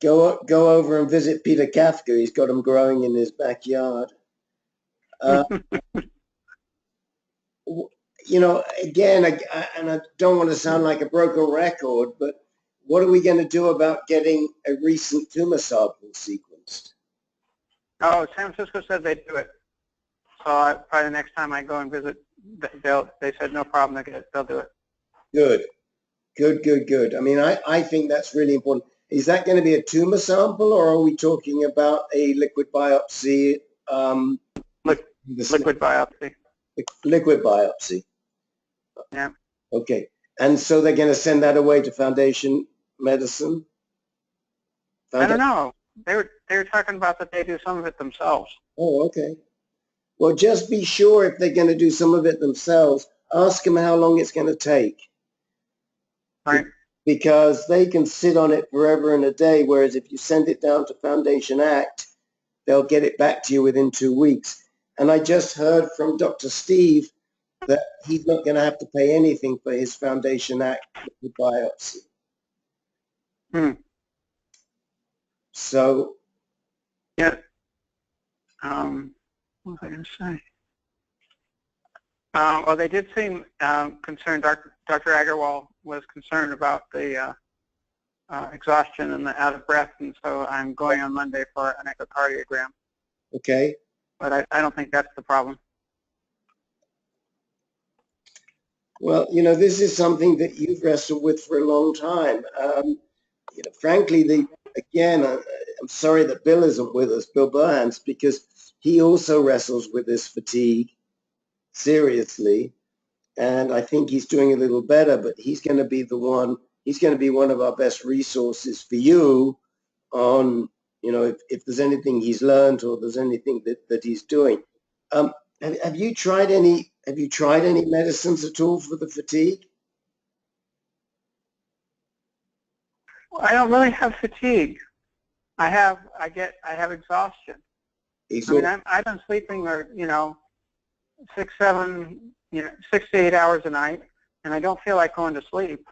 go over and visit Peter Kafka. He's got them growing in his backyard. You know, again, and I don't want to sound like a broken record, but what are we going to do about getting a recent tumor sample sequenced? Oh, San Francisco said they'd do it. So probably the next time I go and visit, they said no problem, they'll do it. Good. I mean, I think that's really important. Is that going to be a tumor sample, or are we talking about a liquid biopsy? Liquid biopsy. Liquid biopsy. Yeah. Okay. And so they're going to send that away to Foundation Medicine? I don't know. They were talking about that they do some of it themselves. Oh, okay. Well, just be sure if they're going to do some of it themselves, ask them how long it's going to take. Right. Because they can sit on it forever and a day, whereas if you send it down to Foundation Act, they'll get it back to you within 2 weeks. And I just heard from Dr. Steve that he's not going to have to pay anything for his Foundation Act biopsy. So, yeah. What was I going to say? Well, they did seem concerned. Dr. Agarwal was concerned about the exhaustion and the out of breath, and so I'm going on Monday for an echocardiogram. Okay. But I don't think that's the problem. Well, you know, this is something that you've wrestled with for a long time. You know, frankly, again, I'm sorry that Bill isn't with us, Bill Burhans, because he also wrestles with this fatigue seriously, and I think he's doing a little better, but he's going to be one of our best resources for you on, you know, if there's anything he's learned or there's anything that he's doing. Have you tried any medicines at all for the fatigue? Well, I don't really have fatigue. I have exhaustion. He's I mean, I've been sleeping, or 6, 7, 6 to 8 hours a night, and I don't feel like going to sleep.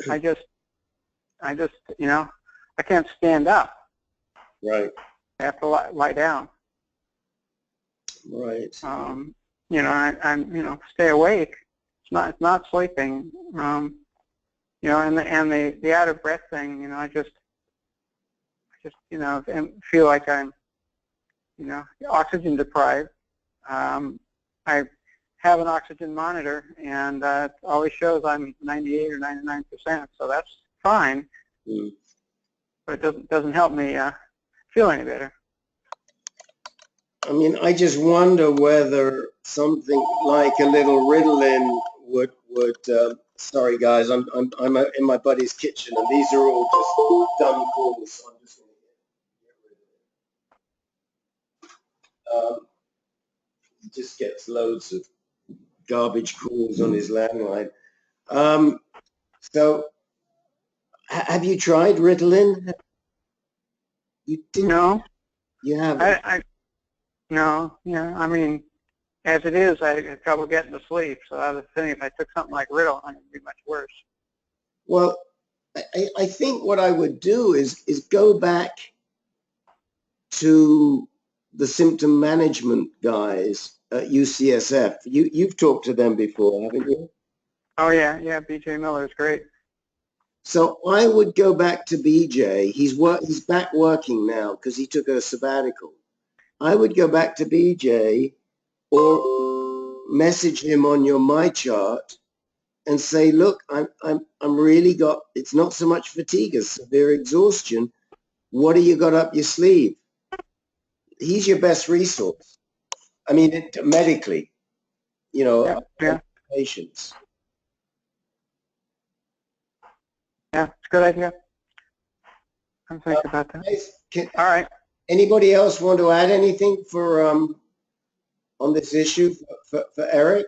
I just, I can't stand up. right. I have to lie down. Right. I'm stay awake. It's not sleeping. And the out of breath thing. I just and feel like I'm oxygen deprived. I have an oxygen monitor, and it always shows I'm 98 or 99%, so that's fine. Mm. But it doesn't help me feel any better. I mean, I just wonder whether something like a little Ritalin would. Sorry, guys, I'm in my buddy's kitchen, and these are all just dumb calls. So I'm just going to get rid of it. He just gets loads of garbage calls on his landline. So, have you tried Ritalin? You didn't? No. You haven't? No. Yeah. I mean, as it is, I have trouble getting to sleep. So I was thinking if I took something like Ritalin, it would be much worse. Well, I think what I would do is go back to the symptom management guys at UCSF. You've talked to them before, haven't you? Oh yeah, BJ Miller is great. So I would go back to BJ. He's back working now because he took a sabbatical. I would go back to BJ or message him on your MyChart and say, look, I'm really got, it's not so much fatigue as severe exhaustion. What do you got up your sleeve? He's your best resource. I mean, medically, Yeah. patients. Yeah, it's a good idea. I'm thinking about that. All right. Anybody else want to add anything for on this issue for Eric?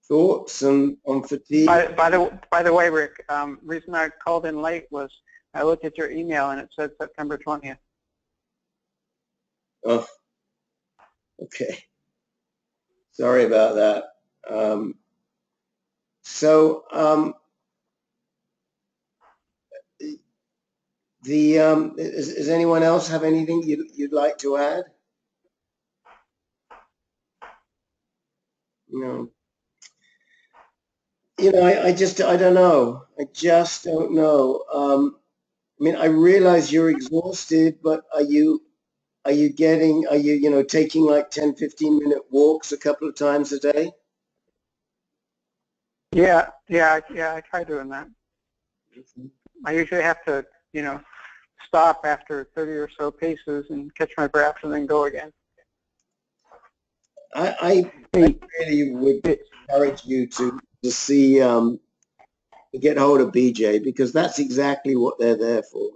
Thoughts on fatigue? By the way, Rick, reason I called in late was I looked at your email and it said September 20th. Oh, okay. Sorry about that. Does anyone else have anything you'd like to add? No. I don't know. I just don't know. I mean, I realize you're exhausted, but are you taking like 10, 15-minute walks a couple of times a day? Yeah, I try doing that. I usually have to, stop after 30 or so paces and catch my breath and then go again. I really would encourage you to see, to get hold of BJ, because that's exactly what they're there for.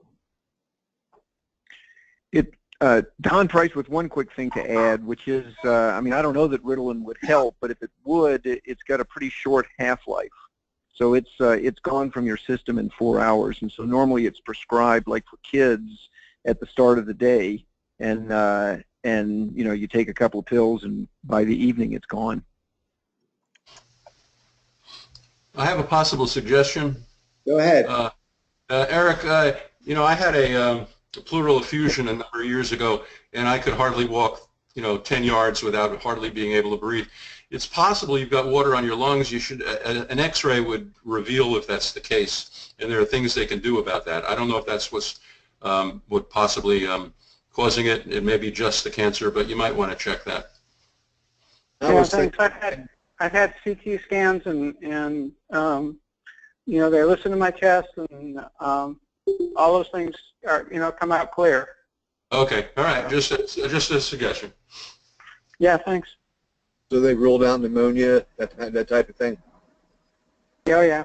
Don Price with one quick thing to add, which is, I mean, I don't know that Ritalin would help, but if it would, it's got a pretty short half-life. So it's gone from your system in 4 hours, and so normally it's prescribed, like for kids, at the start of the day, and you take a couple of pills, and by the evening it's gone. I have a possible suggestion. Go ahead. Eric, I had a pleural effusion a number of years ago, and I could hardly walk, 10 yards without hardly being able to breathe. It's possible you've got water on your lungs. You should, an X-ray would reveal if that's the case, and there are things they can do about that. I don't know if that's what's what possibly causing it. It may be just the cancer, but you might want to check that. Yeah, thanks. I've had CT scans, and they listen to my chest, and all those things are, come out clear. Okay, all right. Just a suggestion. Yeah, thanks. So they ruled out pneumonia, that type of thing? Oh, yeah.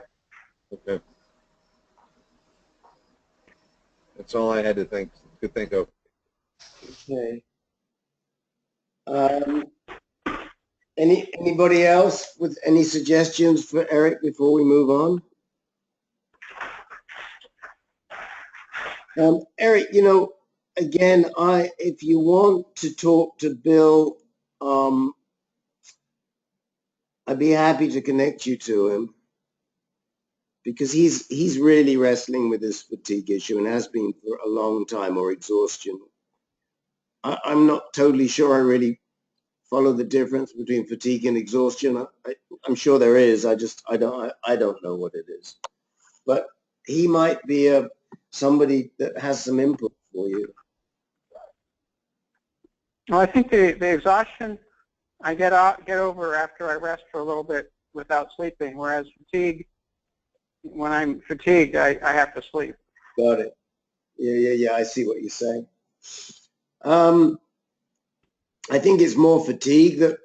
Okay. That's all I had to think of. Okay. Anybody else with any suggestions for Eric before we move on? Eric, again, if you want to talk to Bill, I'd be happy to connect you to him, because he's really wrestling with this fatigue issue and has been for a long time, or exhaustion. I'm not totally sure I really follow the difference between fatigue and exhaustion. I'm sure there is. I don't know what it is. But he might be somebody that has some input for you. Well, I think the exhaustion I get over after I rest for a little bit without sleeping, whereas fatigue, when I'm fatigued, I have to sleep. Got it. Yeah. I see what you're saying. I think it's more fatigue that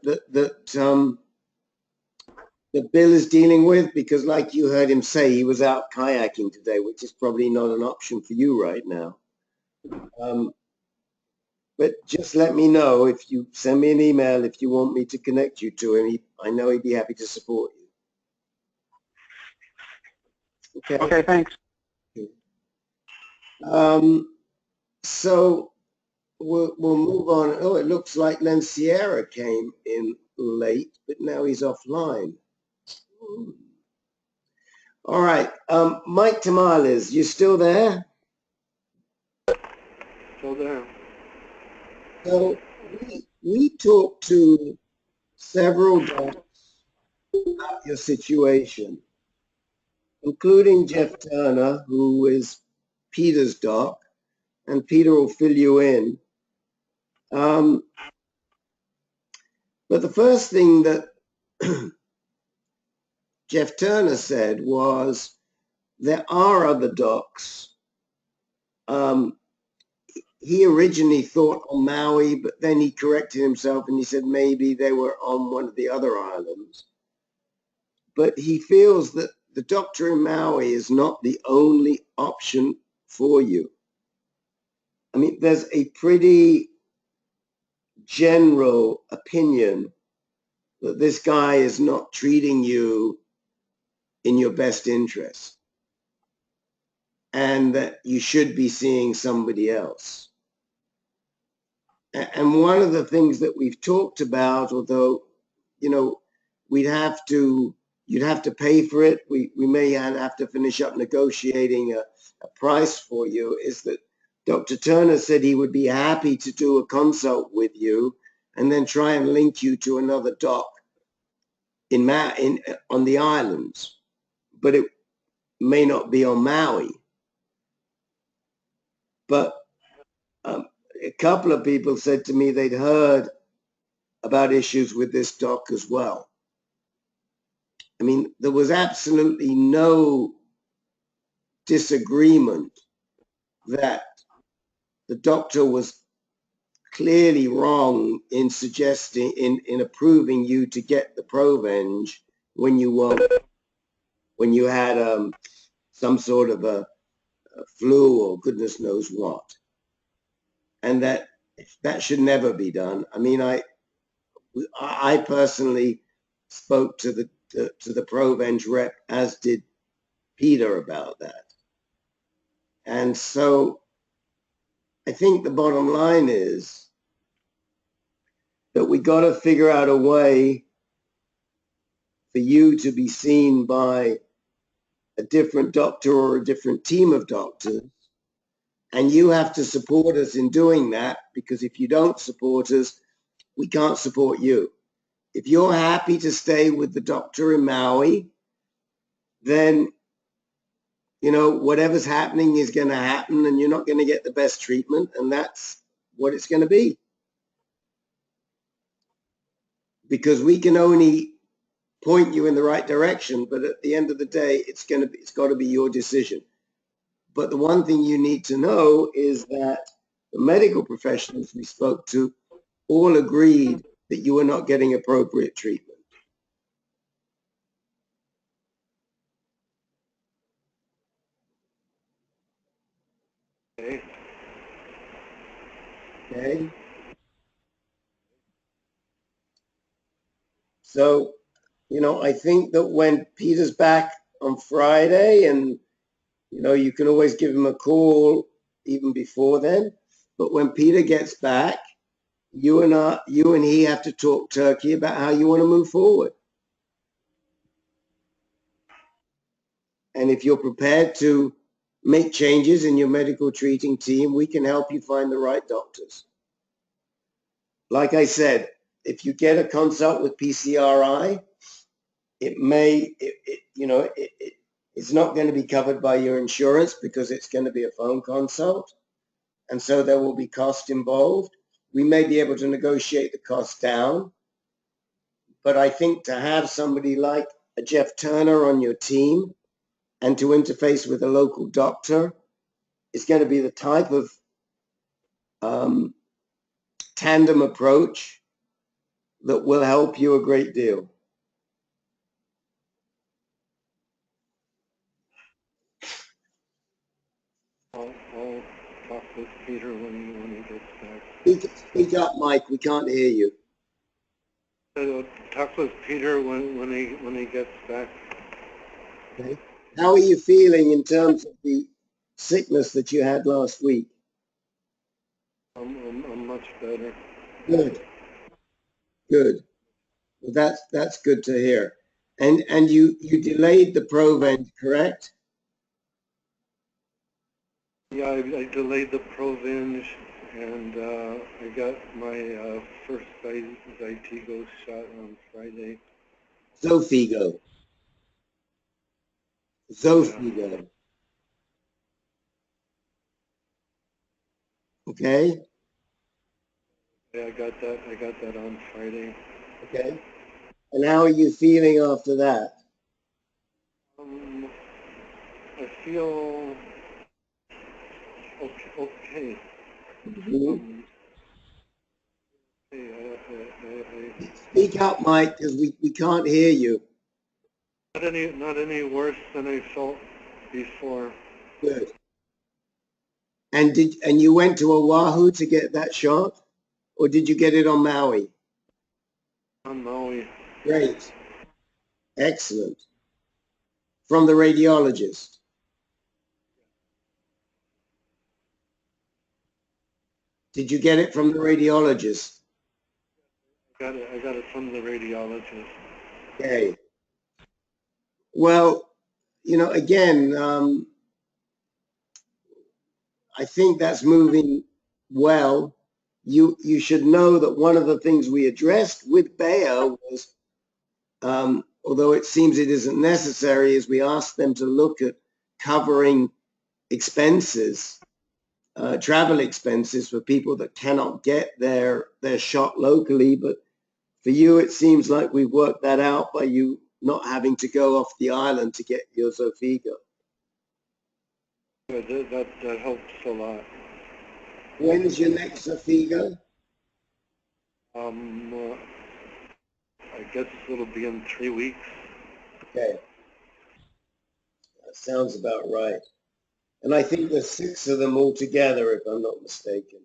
Bill is dealing with, because like you heard him say, he was out kayaking today, which is probably not an option for you right now. But just let me know, if you send me an email, if you want me to connect you to him. I know he'd be happy to support you. Okay. Okay, thanks. So we'll move on. Oh, it looks like Len Sierra came in late, but now he's offline. All right. Mike Tamales, you still there? Still there. So we talked to several docs about your situation, including Jeff Turner, who is Peter's doc, and Peter will fill you in. But the first thing that Jeff Turner said was, there are other docs. He originally thought on Maui, but then he corrected himself and he said maybe they were on one of the other islands. But he feels that the doctor in Maui is not the only option for you. I mean, there's a pretty general opinion that this guy is not treating you in your best interest, and that you should be seeing somebody else. And one of the things that we've talked about, although, you'd have to pay for it, we may have to finish up negotiating a price for you, is that Dr. Turner said he would be happy to do a consult with you and then try and link you to another doc on the islands, but it may not be on Maui. But a couple of people said to me they'd heard about issues with this doc as well. I mean, there was absolutely no disagreement that the doctor was clearly wrong in suggesting, in approving you to get the Provenge when you had some sort of a flu or goodness knows what, and that should never be done. I mean, I personally spoke to the Provenge rep, as did Peter, about that. And so I think the bottom line is that we got to figure out a way for you to be seen by a different doctor or a different team of doctors. And you have to support us in doing that, because if you don't support us, we can't support you. If you're happy to stay with the doctor in Maui, then, whatever's happening is going to happen, and you're not going to get the best treatment, and that's what it's going to be. Because we can only point you in the right direction, but at the end of the day, it's got to be your decision. But the one thing you need to know is that the medical professionals we spoke to all agreed that you were not getting appropriate treatment. Okay. So, I think that when Peter's back on Friday, and, you can always give him a call even before then. But when Peter gets back, you and he have to talk turkey about how you want to move forward. And if you're prepared to make changes in your medical treating team, we can help you find the right doctors. Like I said, if you get a consult with PCRI, it's not going to be covered by your insurance because it's going to be a phone consult. And so there will be cost involved. We may be able to negotiate the cost down. But I think to have somebody like a Jeff Turner on your team and to interface with a local doctor is going to be the type of tandem approach that will help you a great deal. I'll talk with Peter when he gets back. Speak up, Mike. We can't hear you. I'll talk with Peter when he gets back. Okay. How are you feeling in terms of the sickness that you had last week? I'm much better. Good. Good. Well, that's good to hear. And you delayed the Provenge, correct? Yeah, I delayed the Provenge, and I got my first Zytigo shot on Friday. Zofigo. Yeah. Okay. Yeah, I got that on Friday. Okay. And how are you feeling after that? I feel okay. Mm-hmm. Speak up, Mike, because we can't hear you. Not any worse than I felt before. Good. And you went to Oahu to get that shot, or did you get it on Maui? On Maui. Great. Excellent. From the radiologist. Did you get it from the radiologist? I got it from the radiologist. Okay. Well, again, I think that's moving well. You should know that one of the things we addressed with Bayer was, although it seems it isn't necessary, is we asked them to look at covering expenses, travel expenses for people that cannot get their shot locally. But for you, it seems like we've worked that out by you not having to go off the island to get your Xofigo. That helps a lot. When's your next Xofigo? I guess it'll be in 3 weeks. Okay. That sounds about right. And I think there's 6 of them altogether, if I'm not mistaken.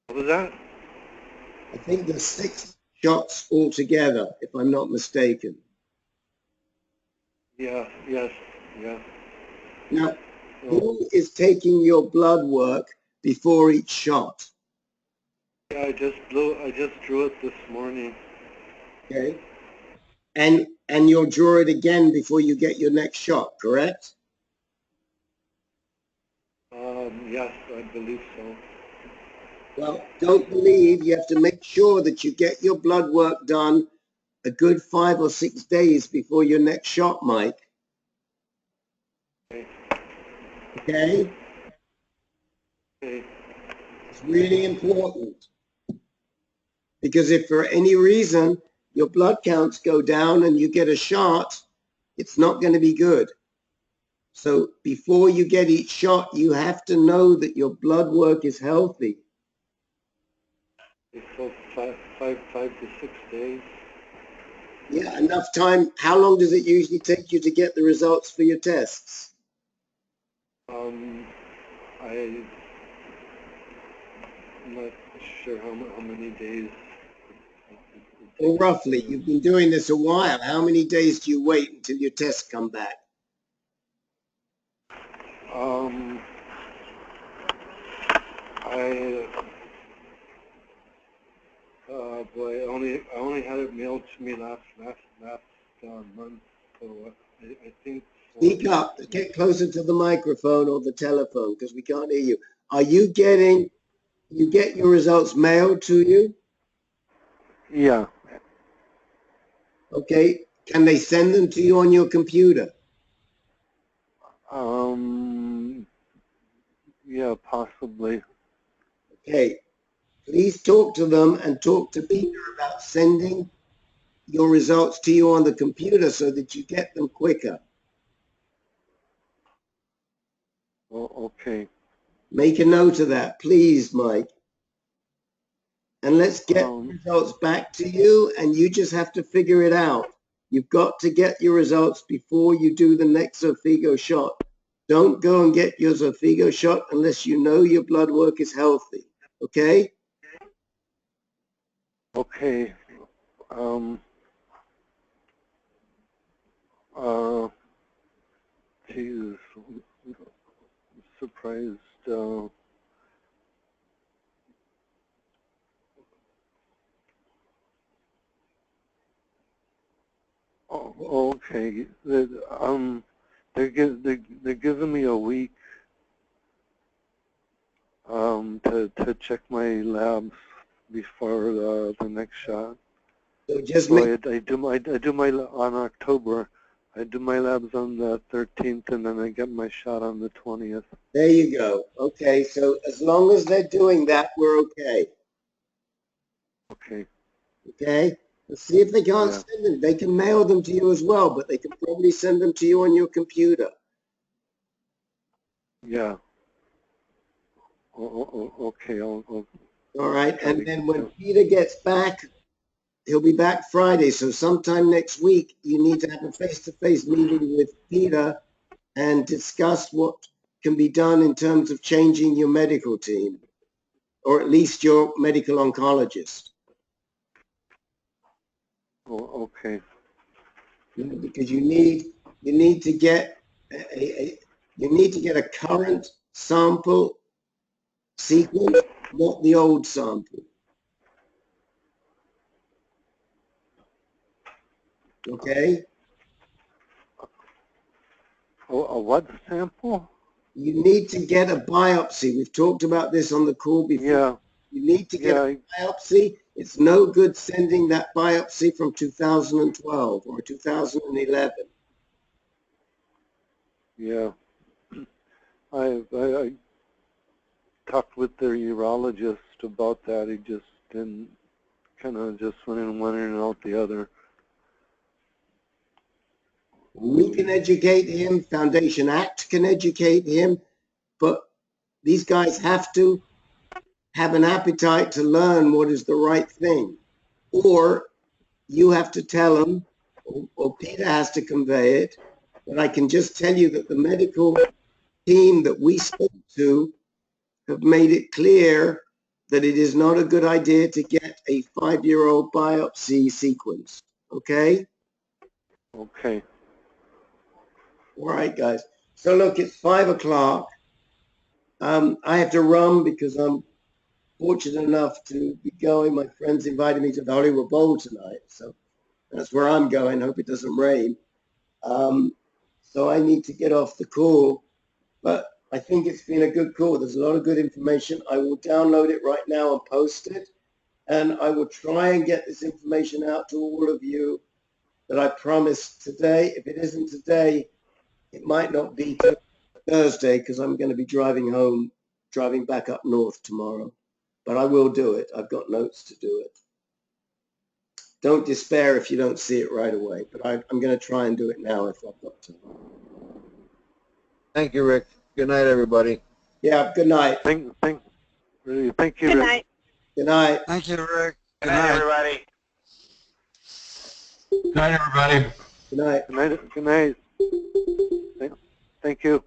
What was that? I think there's 6 shots altogether, if I'm not mistaken. Yeah, yes, yeah. Now, who is taking your blood work before each shot? Yeah, I just drew it this morning. Okay. And you'll draw it again before you get your next shot, correct? Yes, I believe so. Well, don't believe. You have to make sure that you get your blood work done a good 5 or 6 days before your next shot, Mike. Okay. Okay? Okay. It's really important. Because if for any reason your blood counts go down and you get a shot, it's not going to be good. So before you get each shot, you have to know that your blood work is healthy. So 5 to 6 days. Yeah, enough time. How long does it usually take you to get the results for your tests? I'm not sure how many days. Well, roughly, you've been doing this a while. How many days do you wait until your tests come back? Boy, I only had it mailed to me last month, so I think. Speak up. Get closer to the microphone or the telephone because we can't hear you. Are you getting? You get your results mailed to you? Yeah. Okay. Can they send them to you on your computer? Yeah, possibly. Okay. Please talk to them and talk to Peter about sending your results to you on the computer so that you get them quicker. Oh, okay. Make a note of that, please, Mike. And let's get the results back to you, and you just have to figure it out. You've got to get your results before you do the next Xofigo shot. Don't go and get your Xofigo shot unless you know your blood work is healthy, okay? Okay. Jesus, I'm surprised. Oh, okay. They're giving me a week to check my labs before the next shot. So just I do my on October. I do my labs on the 13th, and then I get my shot on the 20th. There you go. Okay, so as long as they're doing that, we're okay. Okay. Okay? Let's see if they can't send them. They can mail them to you as well, but they can probably send them to you on your computer. Yeah. Okay. I'll all right, and then when Peter gets back, he'll be back Friday, so sometime next week, you need to have a face-to-face meeting with Peter and discuss what can be done in terms of changing your medical team, or at least your medical oncologist. Oh, okay. Because you need to get a current sample sequence, not the old sample. Okay? A what sample? You need to get a biopsy. We've talked about this on the call before. Yeah. You need to get a biopsy. It's no good sending that biopsy from 2012 or 2011. Yeah. I talked with the urologist about that. He just didn't, kind of just went in one ear and out the other. We can educate him. Foundation Act can educate him. But these guys have to have an appetite to learn what is the right thing. Or you have to tell them, or Peter has to convey it. But I can just tell you that the medical team that we spoke to have made it clear that it is not a good idea to get a 5-year-old biopsy sequence. Okay? Okay. All right, guys. So look, it's 5 o'clock. I have to run because I'm fortunate enough to be going. My friends invited me to the Hollywood Bowl tonight, so that's where I'm going. Hope it doesn't rain. So I need to get off the call, but I think it's been a good call. There's a lot of good information. I will download it right now and post it, and I will try and get this information out to all of you that I promised today. If it isn't today, it might not be Thursday because I'm going to be driving back up north tomorrow. But I will do it. I've got notes to do it. Don't despair if you don't see it right away, but I'm going to try and do it now if I've got time. Thank you, Rick. Good night, everybody. Yeah, good night. Thank you, Good Rick. night. Good night. Thank you, Rick. Good night, everybody. Good night, everybody. Good night. Good night. Thank you.